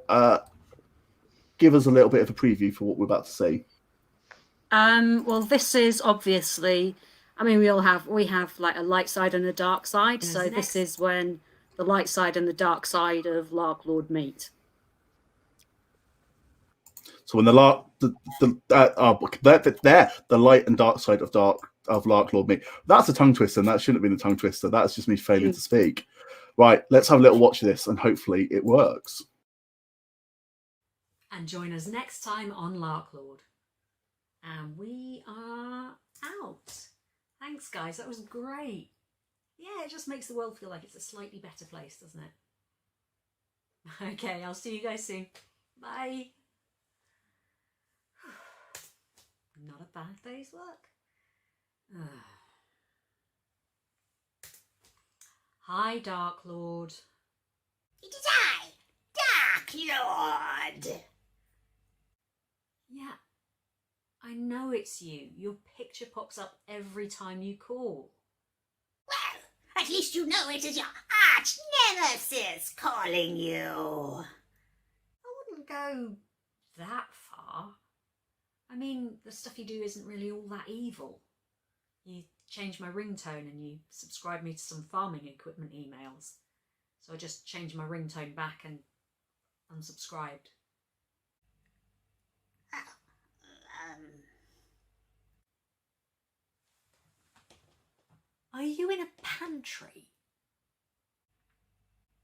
give us a little bit of a preview for what we're about to see? Well, this is obviously, I mean, we have like a light side and a dark side. So this is when the light side and the dark side of Larklord meet. So when the light and dark side of Larklord meet. That's a tongue twister, and that shouldn't have been a tongue twister. That's just me failing to speak. Right, let's have a little watch of this, and hopefully it works. And join us next time on Larklord. And we are out. Thanks, guys. That was great. Yeah, it just makes the world feel like it's a slightly better place, doesn't it? Okay, I'll see you guys soon. Bye. Not a bad day's work. Hi, Darklord. It is I, Darklord. Yeah, I know it's you. Your picture pops up every time you call. Well, at least you know it is your arch nemesis calling you. I wouldn't go that far. I mean, the stuff you do isn't really all that evil. You changed my ringtone and you subscribed me to some farming equipment emails. So I just changed my ringtone back and unsubscribed. Are you in a pantry?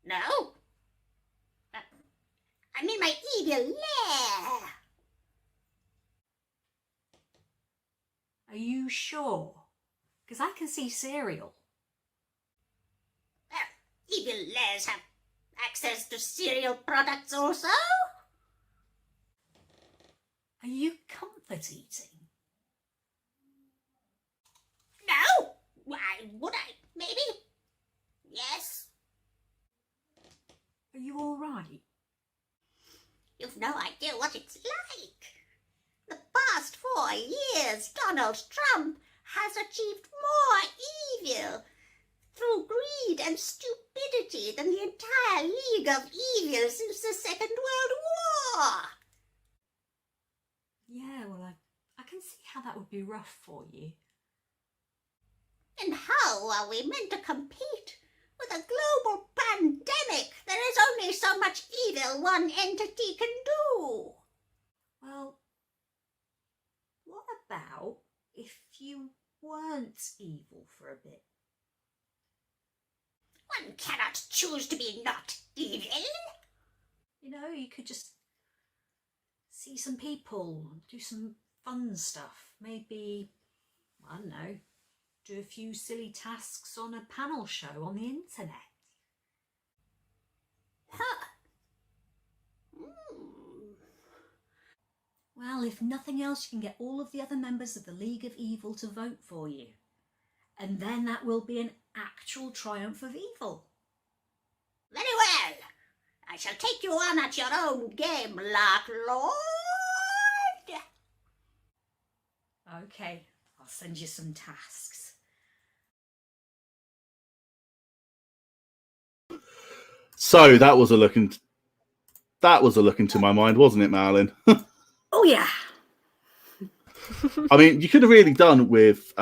No. I'm in my evil lair. Are you sure? Because I can see cereal. Evil lairs have access to cereal products also. Are you comfort eating? No. Why would I? Maybe. You've no idea what it's like. The past 4 years, Donald Trump has achieved more evil through greed and stupidity than the entire League of Evil since the Second World War. Yeah, well, I can see how that would be rough for you. And how are we meant to compete with a global pandemic? There is only so much evil one entity can do. Well, what about if you weren't evil for a bit? One cannot choose to be not evil. You know, you could just see some people, do some fun stuff. Maybe, I don't know, do a few silly tasks on a panel show on the internet. Huh. Well, if nothing else, you can get all of the other members of the League of Evil to vote for you. And then that will be an actual triumph of evil. Very well. I shall take you on at your own game, Larklord. Okay, I'll send you some tasks. So that was a look into my mind, wasn't it, Marilyn? Oh yeah. I mean, you could have really done with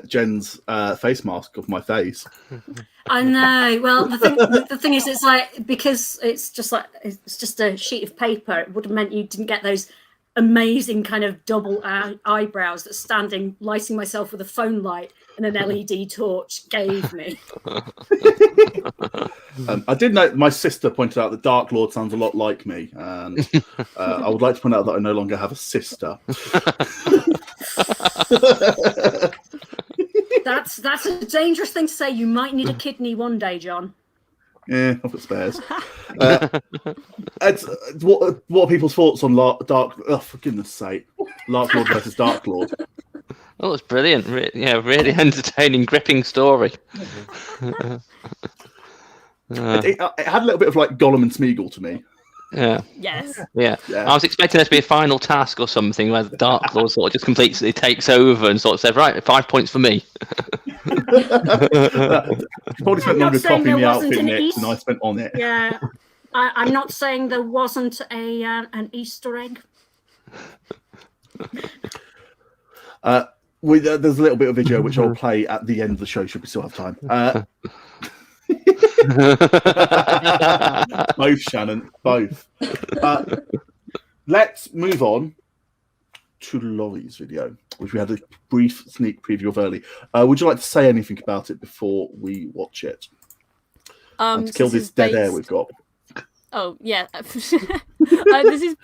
Jen's face mask of my face. I know. Well, the thing is, it's like, because it's just a sheet of paper. It would have meant you didn't get those amazing kind of double eyebrows that lighting myself with a phone light and an LED torch gave me. I did know my sister pointed out that Larklord sounds a lot like me, and I would like to point out that I no longer have a sister. That's a dangerous thing to say. You might need a kidney one day, John. Yeah, I've got spares. What are people's thoughts on for goodness sake, Larklord versus Larklord? Oh, it's brilliant. Really entertaining, gripping story. It had a little bit of like Gollum and Smeagol to me. Yeah. Yes. Yeah. I was expecting there to be a final task or something where the Larklord sort of just completely takes over and sort of says, right, 5 points for me. You probably spent longer copying the outfit next than I spent on it. Yeah. I'm not saying there wasn't an Easter egg. There's a little bit of video which I'll play at the end of the show, should we still have time. Both, Shannon, both. Let's move on to Laurie's video, which we had a brief sneak preview of early. Would you like to say anything about it before we watch it? And to kill this dead air we've got. Oh yeah, this is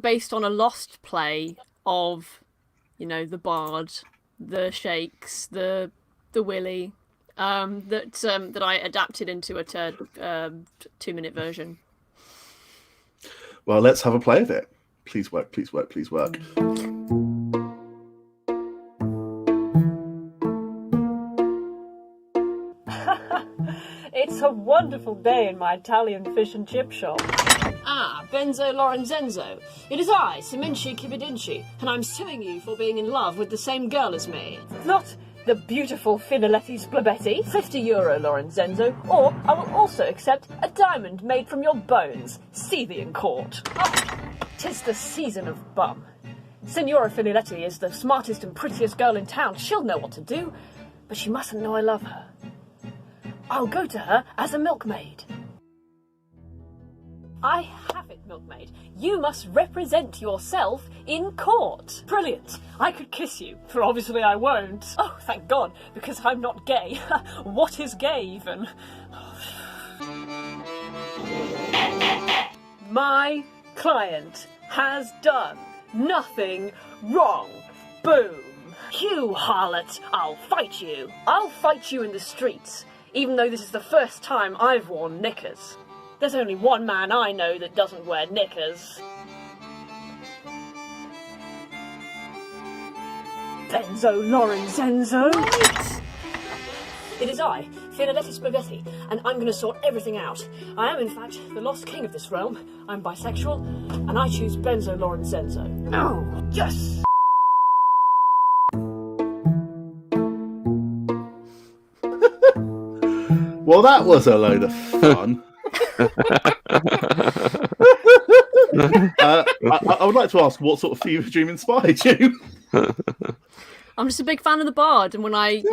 based on a lost play of, the Bard, the Shakes, the Willy, that I adapted into a 2-minute version. Well, let's have a play of it. Please work, please work, please work. It's a wonderful day in my Italian fish and chip shop. Ah, Benzo Lorenzenzo. It is I, Seminci Kibidinci, and I'm suing you for being in love with the same girl as me. Not the beautiful Finoletti Splabetti, €50 Lorenzenzo, or I will also accept a diamond made from your bones. See thee in court. Oh, 'tis the season of bum. Signora Finoletti is the smartest and prettiest girl in town. She'll know what to do, but she mustn't know I love her. I'll go to her as a milkmaid. I have it, milkmaid. You must represent yourself in court. Brilliant. I could kiss you, for obviously I won't. Oh, thank God, because I'm not gay. What is gay, even? My client has done nothing wrong. Boom. You harlot, I'll fight you. I'll fight you in the streets, even though this is the first time I've worn knickers. There's only one man I know that doesn't wear knickers. Benzo Lorenzenzo. It is I, Finaletti Spaghetti, and I'm going to sort everything out. I am, in fact, the lost king of this realm. I'm bisexual, and I choose Benzo Lorenzenzo. Oh, yes! Well, that was a load of fun. I would like to ask, what sort of fever dream inspired you? I'm just a big fan of the Bard, and when I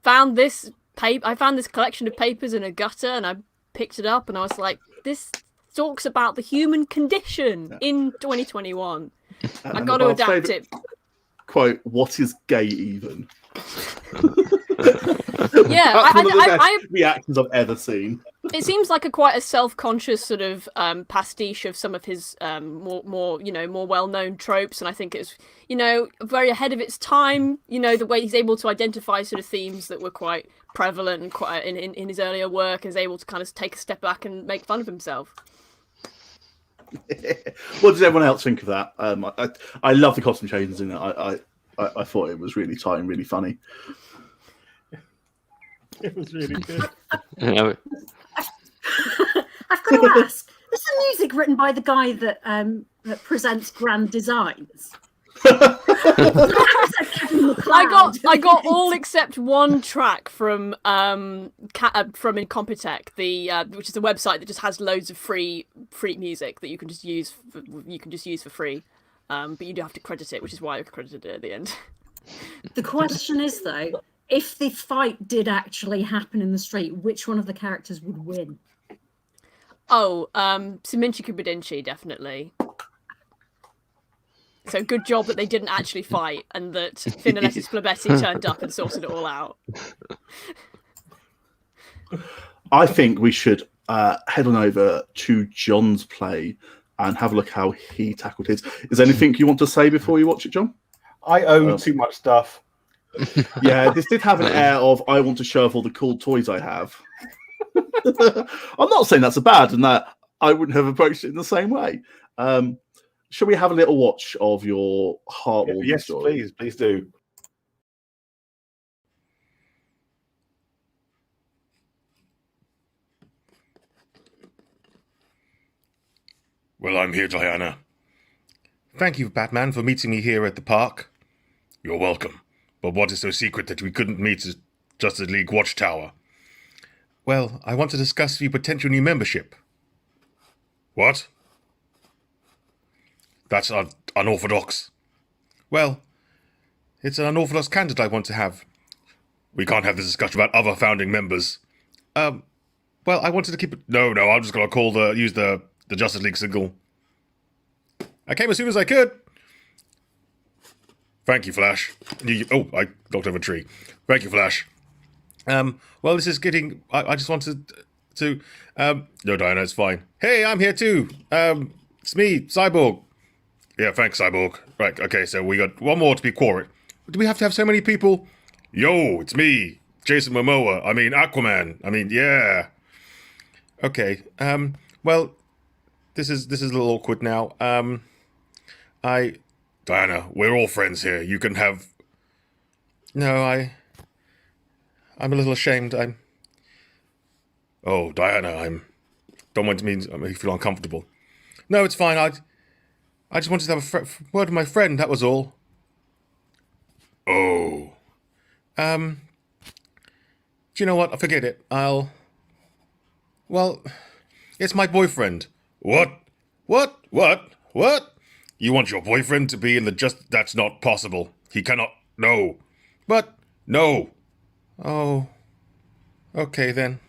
found this I found this collection of papers in a gutter, and I picked it up, and I was like, this talks about the human condition in 2021. I've got to adapt it. Quote, what is gay even? Yeah, That's one of the best reactions I've ever seen. It seems like quite a self-conscious sort of pastiche of some of his more well-known tropes, and I think it's very ahead of its time. The way he's able to identify sort of themes that were quite prevalent and quite in his earlier work, and is able to kind of take a step back and make fun of himself. What does everyone else think of that? I love the costume changes in it. I thought it was really tight and really funny. It was really good. I've got to ask: is the music written by the guy that presents Grand Designs? I got all except one track from Incompetech, which is a website that just has loads of free music that you can just use for free. But you do have to credit it, which is why I credited it at the end. The question is, though, if the fight did actually happen in the street, which one of the characters would win? Oh, Siminchi Kubidinchi, definitely. So good job that they didn't actually fight, and that Finaletti Spaghetti turned up and sorted it all out. I think we should head on over to John's play and have a look how he tackled his. Is there anything you want to say before you watch it, John? I own too much stuff. Yeah, this did have an air of, I want to show off all the cool toys I have. I'm not saying that's bad, and that I wouldn't have approached it in the same way. Shall we have a little watch of your heartwarming story? Yes, please do. Well, I'm here, Diana. Thank you, Batman, for meeting me here at the park. You're welcome. But what is so secret that we couldn't meet at Justice League Watchtower? Well, I want to discuss the potential new membership. What? That's unorthodox. Well, it's an unorthodox candidate I want to have. We can't have this discussion about other founding members. Well, I wanted to keep it... No, I'm just going to use the Justice League signal. I came as soon as I could. Thank you, Flash. I knocked over a tree. Thank you, Flash. Well, this is getting... I just wanted to... No, Diana, it's fine. Hey, I'm here too. It's me, Cyborg. Yeah, thanks, Cyborg. Right, okay, so we got one more to be quorate. Do we have to have so many people? Yo, it's me, Jason Momoa. I mean, Aquaman. I mean, yeah. Okay, well, this is a little awkward now. Diana, we're all friends here. You can have... No, I'm a little ashamed. Oh, Diana, don't want to make you feel uncomfortable. No, it's fine. I just wanted to have a word with my friend, that was all. Oh. Do you know what? Forget it. Well, it's my boyfriend. What? You want your boyfriend to be in the That's not possible. He cannot... No. But... No. Oh. Okay, then.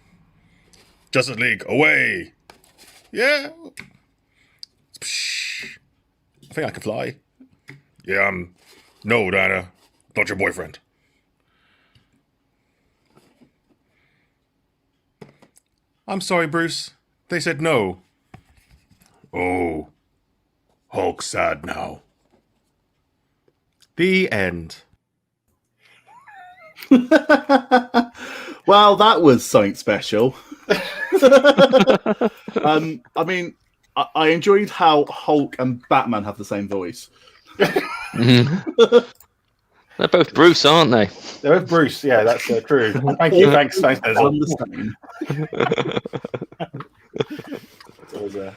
Justice League, away! Yeah. Psh. I think I can fly. Yeah, no, Diana. Not your boyfriend. I'm sorry, Bruce. They said no. Oh. Hulk's sad now. The end. Well, that was something special. I mean, I enjoyed how Hulk and Batman have the same voice. They're both Bruce, aren't they? They're both Bruce. Yeah, that's true. Thank you. Thanks, Denzil.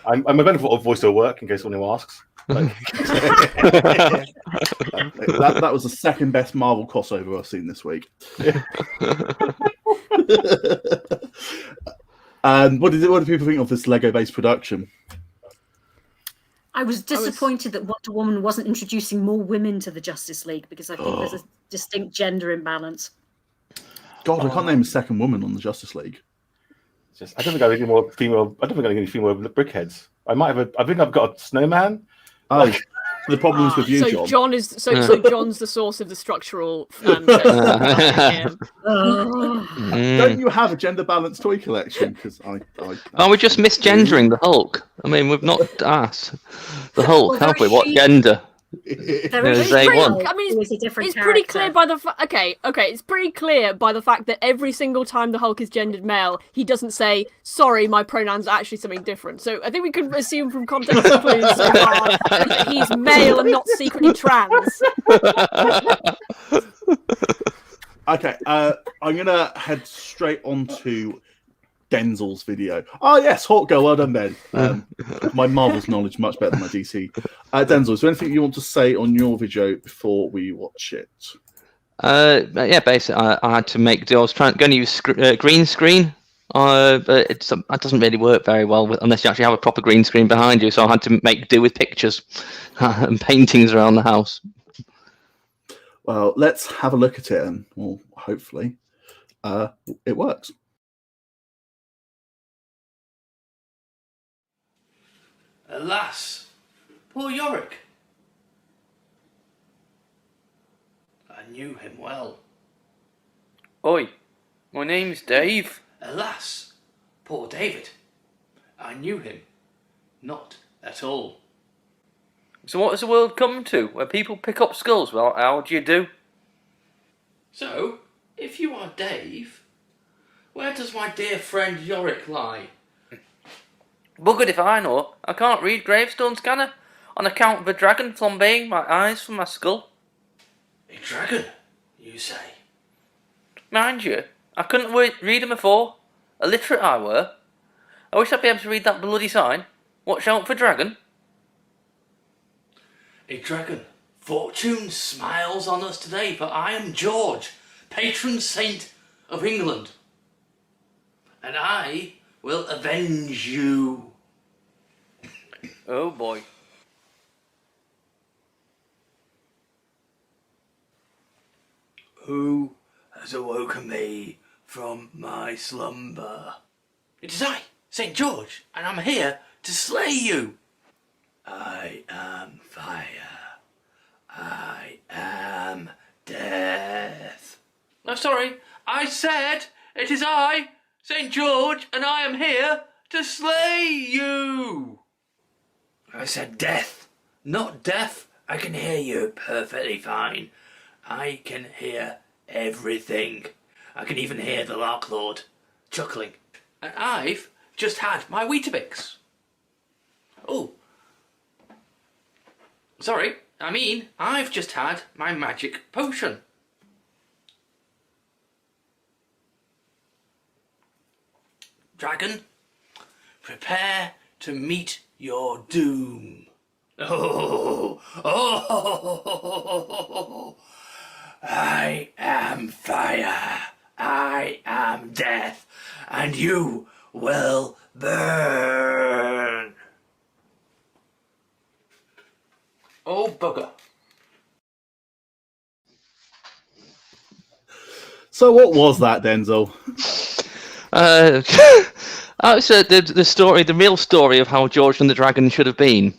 I'm a benefit of voiceover work, in case anyone asks. That was the second best Marvel crossover I've seen this week. What do people think of this Lego-based production? I was disappointed that Wonder Woman wasn't introducing more women to the Justice League, because I think there's a distinct gender imbalance. God, I can't name a second woman on the Justice League. I don't think I have any more female. I don't think I have any female brickheads. I might have. I think I've got a snowman. Oh, the problems with you, John. John is so John's the source of the structural. Don't you have a gender balanced toy collection? Because Are we just misgendering the Hulk? I mean, we've not asked the Hulk, have we? What gender? It's pretty clear by the it's pretty clear by the fact that every single time the Hulk is gendered male, he doesn't say, "Sorry, my pronouns are actually something different." So I think we can assume from context clues so far that he's male and not secretly trans. Okay, I'm gonna head straight on to Denzil's video. Oh yes, Hawk Girl, well done, Ben. My Marvel's knowledge much better than my DC. Denzil, is there anything you want to say on your video before we watch it? Yeah, basically, I had to make do. I was going to use green screen, but it doesn't really work very well unless you actually have a proper green screen behind you. So I had to make do with pictures and paintings around the house. Well, let's have a look at it, and well, hopefully, it works. Alas, poor Yorick. I knew him well. Oi, my name's Dave. Alas, poor David. I knew him not at all. So what has the world come to, where people pick up skulls? Well, how do you do? So, if you are Dave, where does my dear friend Yorick lie? Buggered if I know. I can't read gravestones, can I? On account of a dragon flambeing my eyes from my skull. A dragon, you say? Mind you, I couldn't read them before. Illiterate I were. I wish I'd be able to read that bloody sign. Watch out for dragon. A dragon. Fortune smiles on us today, for I am George, patron saint of England. And I will avenge you. Oh boy. Who has awoken me from my slumber? It is I, St. George, and I'm here to slay you. I am fire. I am death. No, sorry, I said it is I, St. George, and I am here to slay you. I said death, not death. I can hear you perfectly fine. I can hear everything. I can even hear the Larklord chuckling. And I've just had my Weetabix. Oh. Sorry, I mean, I've just had my magic potion. Dragon, prepare to meet your doom. Oh, I am fire, I am death, and you will burn. Oh, bugger. So what was that, Denzil? That's the story, the real story of how George and the Dragon should have been.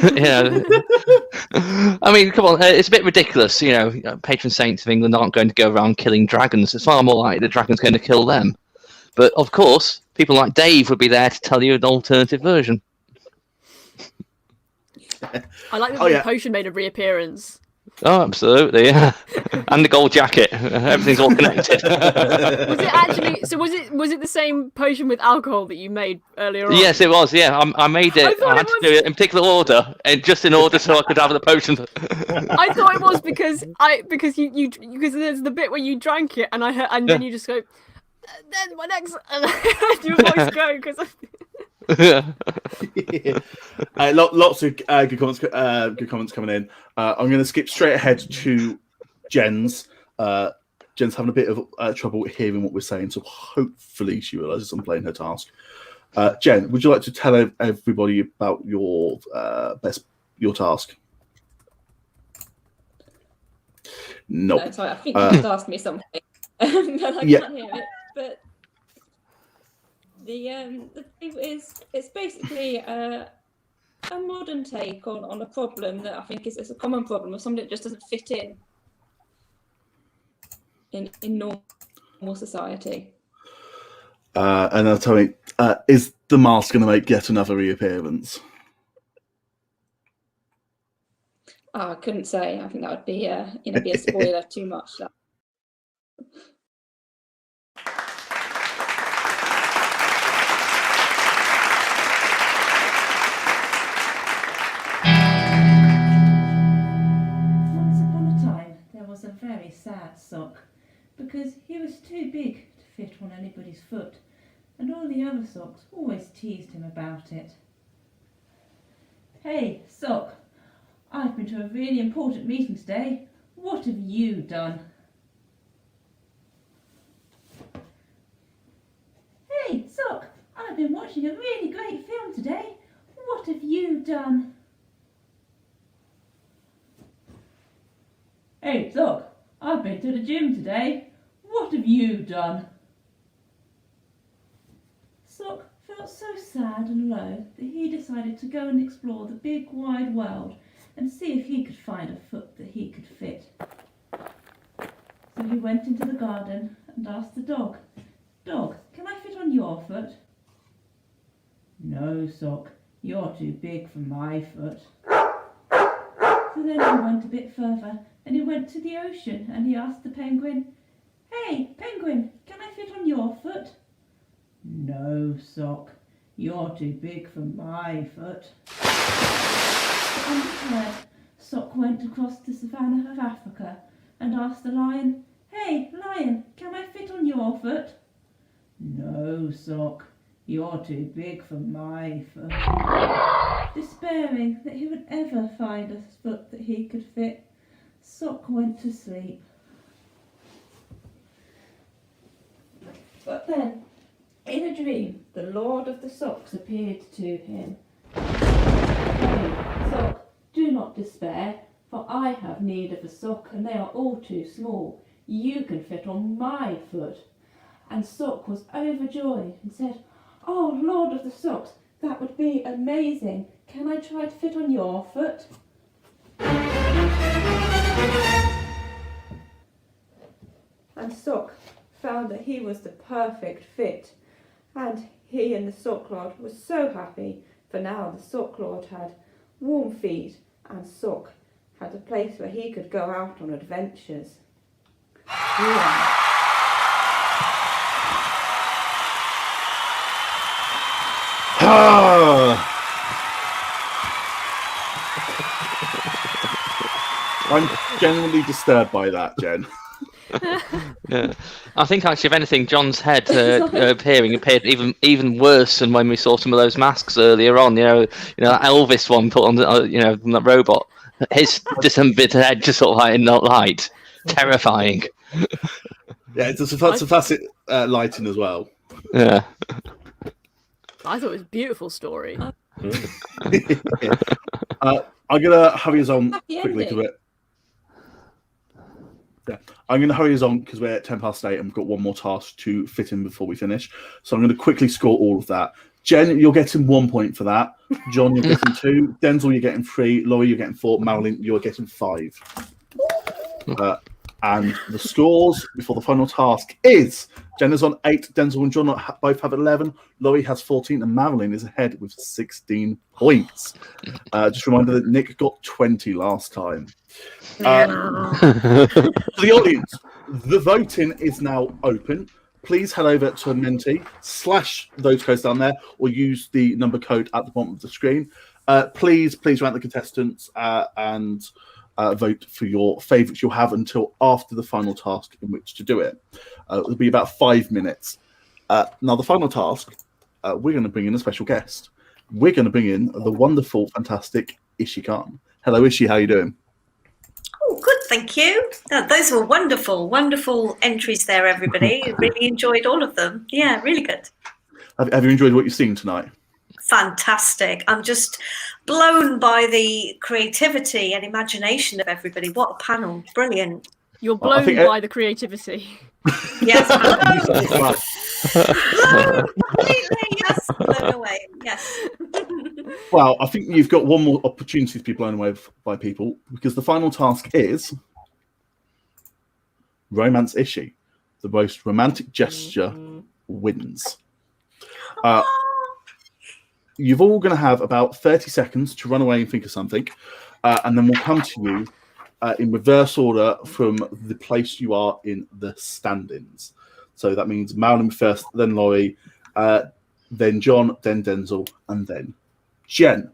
Yeah. I mean, come on, it's a bit ridiculous, you know. Patron saints of England aren't going to go around killing dragons. It's far more likely the dragon's going to kill them. But of course, people like Dave would be there to tell you an alternative version. I like that the potion made a reappearance Oh, absolutely, yeah. And the gold jacket. Everything's all connected. Was it actually? So was it the same potion with alcohol that you made earlier on? Yes, it was. Yeah, I made it. thought I it had to do it in particular order, and just in order so I could have the potion. I thought it was because there's the bit where you drank it and I heard, and then you just go. Then my next your voice go because. Lots of good comments coming in. I'm going to skip straight ahead to Jen's. Jen's having a bit of trouble hearing what we're saying, so hopefully she realises I'm playing her task. Jen, would you like to tell everybody about your task? No. No, sorry, I think you just asked me something, but I can't hear it. But the thing is, it's basically a modern take on a problem that I think is a common problem, or something that just doesn't fit in normal society. And now tell me, is the mask going to make yet another reappearance? I couldn't say. I think that would be be a spoiler too much. That. Once upon a time, there was a very sad sock, because he was too big to fit on anybody's foot, and all the other socks always teased him about it. Hey, sock, I've been to a really important meeting today. What have you done? Hey, sock, I've been watching a really great film today. What have you done? Hey, sock, I've been to the gym today. What have you done? Sock felt so sad and low that he decided to go and explore the big wide world and see if he could find a foot that he could fit. So he went into the garden and asked the dog, "Dog, can I fit on your foot?" "No, Sock, you're too big for my foot." So then he went a bit further and he went to the ocean and he asked the penguin, "Hey, penguin, can I fit on your foot?" "No, Sock, you're too big for my foot." Undeterred, Sock went across the savannah of Africa and asked the lion, "Hey, lion, can I fit on your foot?" "No, Sock, you're too big for my foot." Despairing that he would ever find a foot that he could fit, Sock went to sleep. But then, in a dream, the Lord of the Socks appeared to him. "Hey, Sock, do not despair, for I have need of a sock, and they are all too small. You can fit on my foot." And Sock was overjoyed and said, "Oh, Lord of the Socks, that would be amazing. Can I try to fit on your foot?" And Sock found that he was the perfect fit, and he and the Larklord were so happy, for now the Larklord had warm feet and Sock had a place where he could go out on adventures. Yeah. I'm genuinely disturbed by that, Jen. Yeah. I think actually, if anything, John's head appeared even worse than when we saw some of those masks earlier on. You know, that Elvis one put on, that robot. His disembodied head just sort of like in that light, terrifying. Yeah, it's a fantastic lighting as well. Yeah. I thought it was a beautiful story. I'm gonna hurry us on quickly to it. Yeah, I'm going to hurry us on because we're at 8:10 and we've got one more task to fit in before we finish. So I'm going to quickly score all of that. Jen, you're getting 1 point for that. John, you're getting 2. Denzil, you're getting 3. Laurie, you're getting 4. Marilyn, you're getting 5. And the scores before the final task is Jenna's on 8. Denzil and John both have 11. Laurie has 14, and Marilyn is ahead with 16 points. Just a reminder that Nick got 20 last time. For the audience, the voting is now open. Please head over to Menti, / those codes down there, or use the number code at the bottom of the screen. Please rank the contestants and vote for your favourites. You'll have until after the final task in which to do it. It'll be about 5 minutes. Now, the final task, we're going to bring in a special guest. We're going to bring in the wonderful, fantastic Ishi Khan. Hello, Ishi. How are you doing? Oh, good, thank you. Those were wonderful entries there, everybody. Really enjoyed all of them. Yeah, really good. Have you enjoyed what you've seen tonight? Fantastic. I'm just blown by the creativity and imagination of everybody. What a panel. Brilliant. You're blown by the creativity. Yes. Completely, yes. Blown away. Yes. Well, I think you've got one more opportunity to be blown away by people, because the final task is Romance Ishi. The most romantic gesture wins. You've all going to have about 30 seconds to run away and think of something, and then we'll come to you in reverse order from the place you are in the standings. So that means Marilyn first, then Laurie, then John, then Denzil, and then Jen.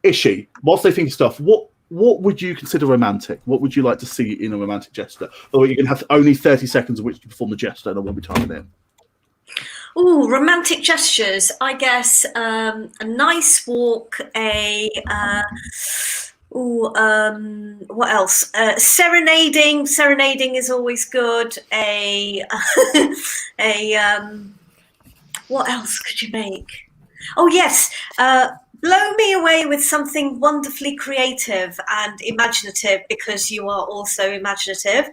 Ishi, whilst they think of stuff, what would you consider romantic? What would you like to see in a romantic gesture? Or you can have only 30 seconds in which to perform the gesture, and I won't be timing in. Ooh, romantic gestures. I guess a nice walk, what else? Serenading is always good. What else could you make? Oh yes, blow me away with something wonderfully creative and imaginative, because you are also imaginative.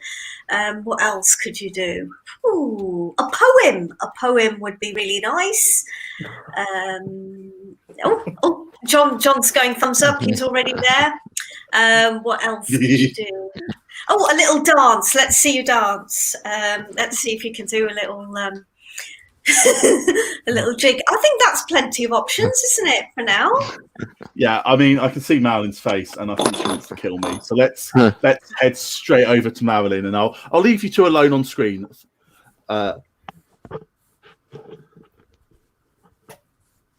What else could you do? Ooh, a poem. A poem would be really nice. John's going thumbs up. He's already there. What else could you do? Oh, a little dance. Let's see you dance. Let's see if you can do a little a little jig. I think that's plenty of options, isn't it, for now? Yeah, I mean, I can see Marilyn's face, and I think she wants to kill me. So let's head straight over to Marilyn, and I'll leave you two alone on screen. So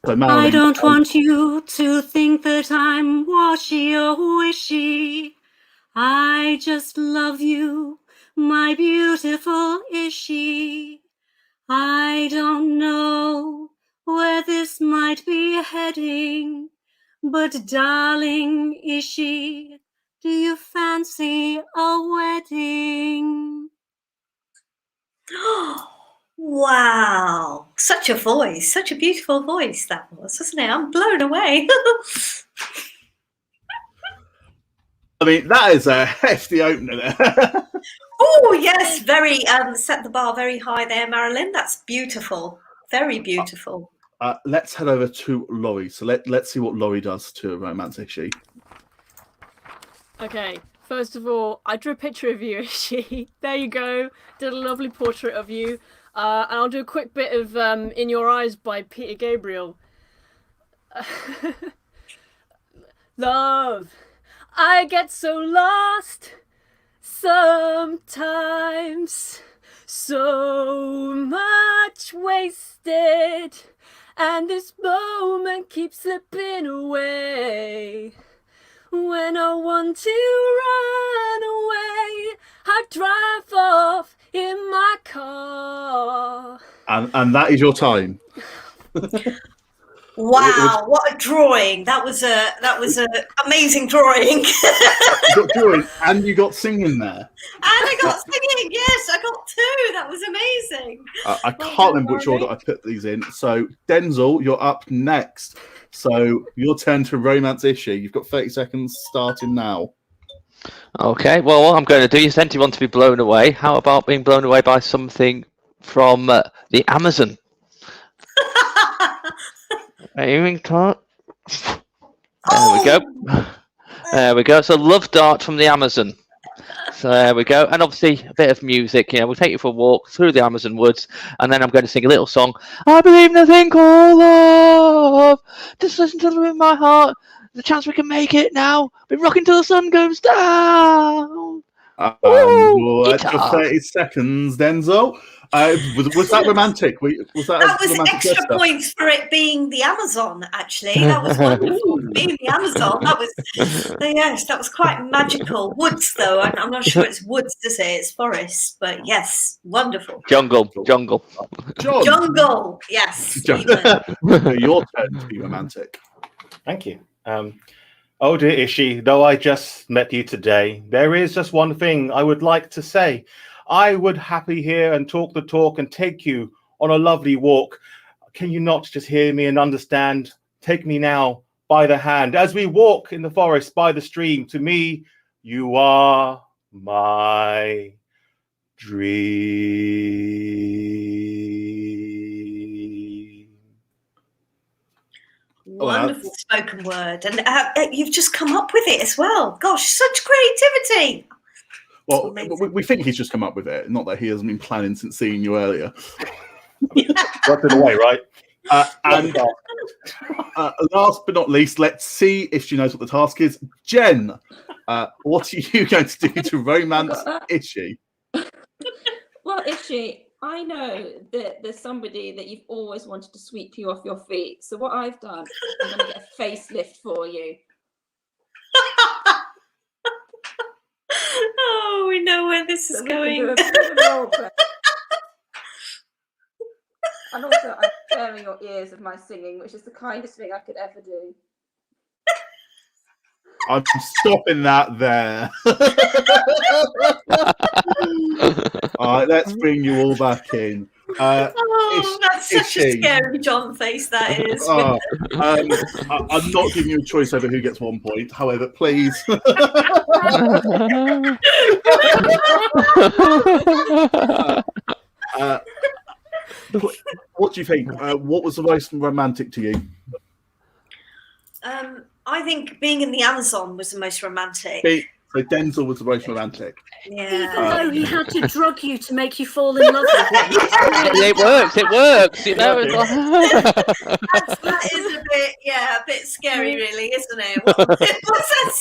Marilyn, I don't want you to think that I'm washy or wishy. I just love you, my beautiful Ishi. I don't know where this might be heading, but darling Ishi, do you fancy a wedding? Wow, such a voice, such a beautiful voice that was, wasn't it? I'm blown away. I mean, that is a hefty opener there. Oh yes, very set the bar very high there, Marilyn. That's beautiful, very beautiful. Let's head over to Laurie. So let's see what Laurie does to Romance Ishi. Okay, first of all, I drew a picture of you, Ishi. There you go. Did a lovely portrait of you. And I'll do a quick bit of In Your Eyes by Peter Gabriel. Love, I get so lost sometimes, so much wasted, and this moment keeps slipping away. When I want to run away, I drive off in my car. And that is your time. Wow, what a drawing! That was a amazing drawing. You got drawing and you got singing there. And I got singing. Yes, I got 2. That was amazing. I can't remember which order I put these in. So Denzil, you're up next. So your turn to Romance Ishi. You've got 30 seconds starting now. Okay, well, what I'm going to do, you said you want to be blown away. How about being blown away by something from the Amazon? Aiming cart. There we go. There we go. It's a love dart from the Amazon. So there we go. And obviously a bit of music. We'll take you for a walk through the Amazon woods, and then I'm going to sing a little song. I believe in a thing called love. Just listen to them in my heart. There's a chance we can make it now. Be rocking till the sun goes down. Well, that's your 30 seconds, Denzil. Was that romantic? Was that That was romantic extra gesture? points for it being the Amazon, actually. That was wonderful. Being the Amazon, that was, yes, that was quite magical. Woods, though, I'm not sure it's woods, is it? It's forest, but yes, wonderful. Jungle. John. Jungle, yes. Your turn to be romantic. Thank you. Oh dear Ishi, though I just met you today, there is just one thing I would like to say. I would happy hear and talk the talk and take you on a lovely walk. Can you not just hear me and understand? Take me now by the hand as we walk in the forest by the stream. To me, you are my dream. Wonderful spoken word. And you've just come up with it as well. Gosh, such creativity. Well, we think he's just come up with it, not that he hasn't been planning since seeing you earlier. Worked it away, right? And last but not least, let's see if she knows what the task is. Jen, what are you going to do to romance Ishi? Well, Ishi, I know that there's somebody that you've always wanted to sweep you off your feet. So what I've done, I'm going to get a facelift for you. Oh, we know where this is going. And also, I'm sparing your ears of my singing, which is the kindest thing I could ever do. I'm stopping that there. All right, let's bring you all back in. That's such a scary John face, that is. I'm not giving you a choice over who gets 1 point. However, please. What do you think? What was the most romantic to you? I think being in the Amazon was the most romantic. So Denzil was the most romantic. Yeah. Even though he had to drug you to make you fall in love with him. It works. You know, it's that is a bit scary, really, isn't it? What's that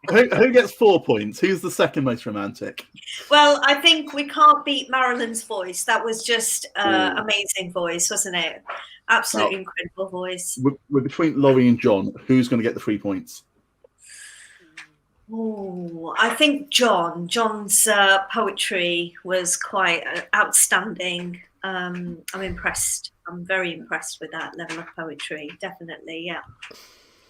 saying? Who gets 4 points? Who's the second most romantic? Well, I think we can't beat Marilyn's voice. That was just amazing voice, wasn't it? Absolutely incredible voice. We're between Laurie and John. Who's going to get the 3 points? Oh, I think John's poetry was quite outstanding. I'm impressed. I'm very impressed with that level of poetry. Definitely, yeah.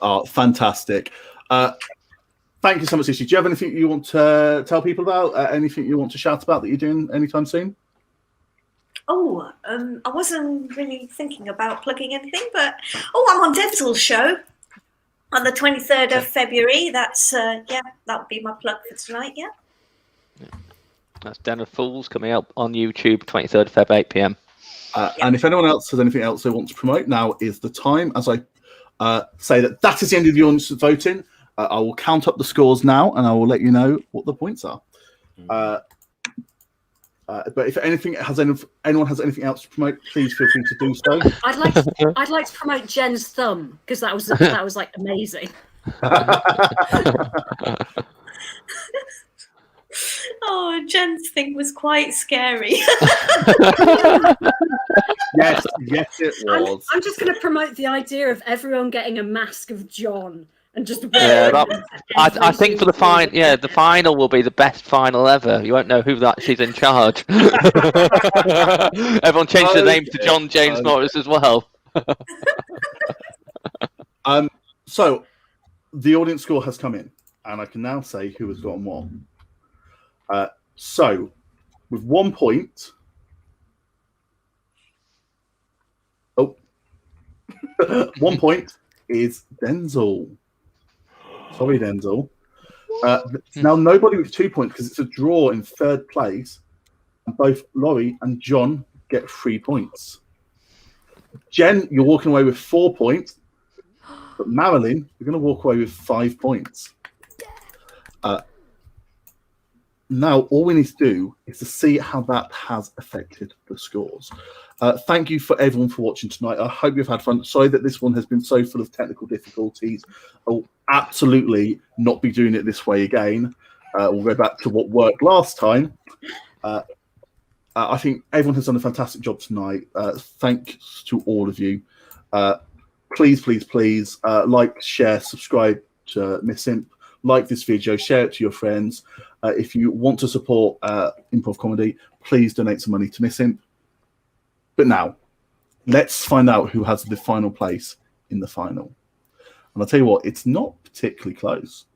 Oh, fantastic. Thank you so much, Ishi. Do you have anything you want to tell people about? Anything you want to shout about that you're doing anytime soon? Oh, I wasn't really thinking about plugging anything, but I'm on Denzil's show on the 23rd of February. That's that would be my plug for tonight. Yeah. That's Den of Fools coming up on YouTube, 23rd of Feb, 8 p.m. And if anyone else has anything else they want to promote, now is the time. As I say that is the end of the audience voting. I will count up the scores now, and I will let you know what the points are. But if anyone has anything else to promote, please feel free to do so. I'd like to promote Jen's thumb, because that was like amazing. Oh, Jen's thing was quite scary. Yes, it was. I'm just going to promote the idea of everyone getting a mask of John and just. I think for the the final will be the best final ever. You won't know who she's in charge. Everyone changed their names to John James Morris as well. So the audience score has come in, and I can now say who has gotten what. So with 1 point. 1 point is Denzil. Sorry, Denzil. Now nobody with 2 points because it's a draw in third place, and both Laurie and John get 3 points. Jen, you're walking away with 4 points, but Marilyn, you're going to walk away with 5 points. Now, all we need to do is to see how that has affected the scores. Thank you for everyone for watching tonight. I hope you've had fun. Sorry that this one has been so full of technical difficulties. I'll absolutely not be doing it this way again. We'll go back to what worked last time. I think everyone has done a fantastic job tonight. Thanks to all of you. Please, please, please like, share, subscribe to Miss Imp. Like this video, share it to your friends. If you want to support improv comedy, please donate some money to Miss Imp. But now, let's find out who has the final place in the final. And I'll tell you what, it's not particularly close.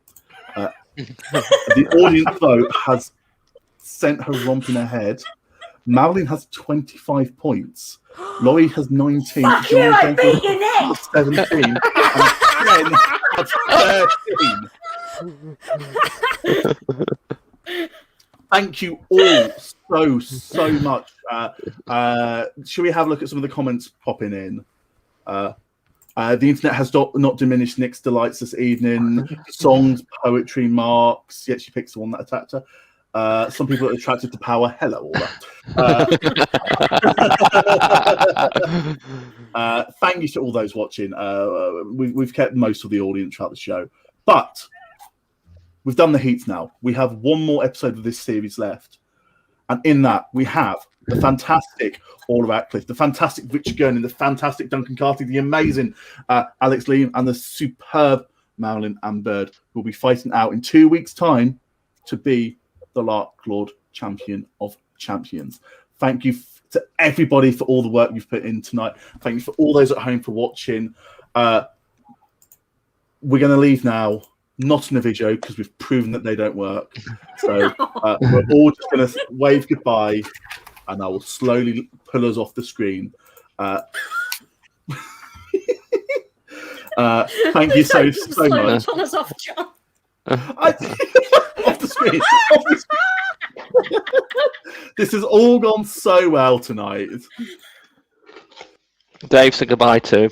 The audience vote has sent her romping ahead. Marilyn has 25 points. Laurie has 19. Fuck you, I beat your neck. 17. And Ken has 13. Thank you all so much. Should we have a look at some of the comments popping in? The internet has not diminished Nick's delights this evening. Songs, poetry, marks. Yet she picks the one that attacked her. Some people are attracted to power. Hello, all that. Thank you to all those watching. We've kept most of the audience throughout the show, but we've done the heats now. We have one more episode of this series left, and in that we have the fantastic Orla Ratcliffe, the fantastic Richard Gurney, the fantastic Duncan Carty, the amazing Alex Liam, and the superb Marilyn Ann Bird, who will be fighting out in 2 weeks' time to be the Larklord Champion of Champions. Thank you to everybody for all the work you've put in tonight. Thank you for all those at home for watching. We're going to leave now, not in a video because we've proven that they don't work. So we're all just going to wave goodbye, and I will slowly pull us off the screen. Thank you so much. Pull us off, John. Off the screen. Off the screen. This has all gone so well tonight. Dave, say goodbye to.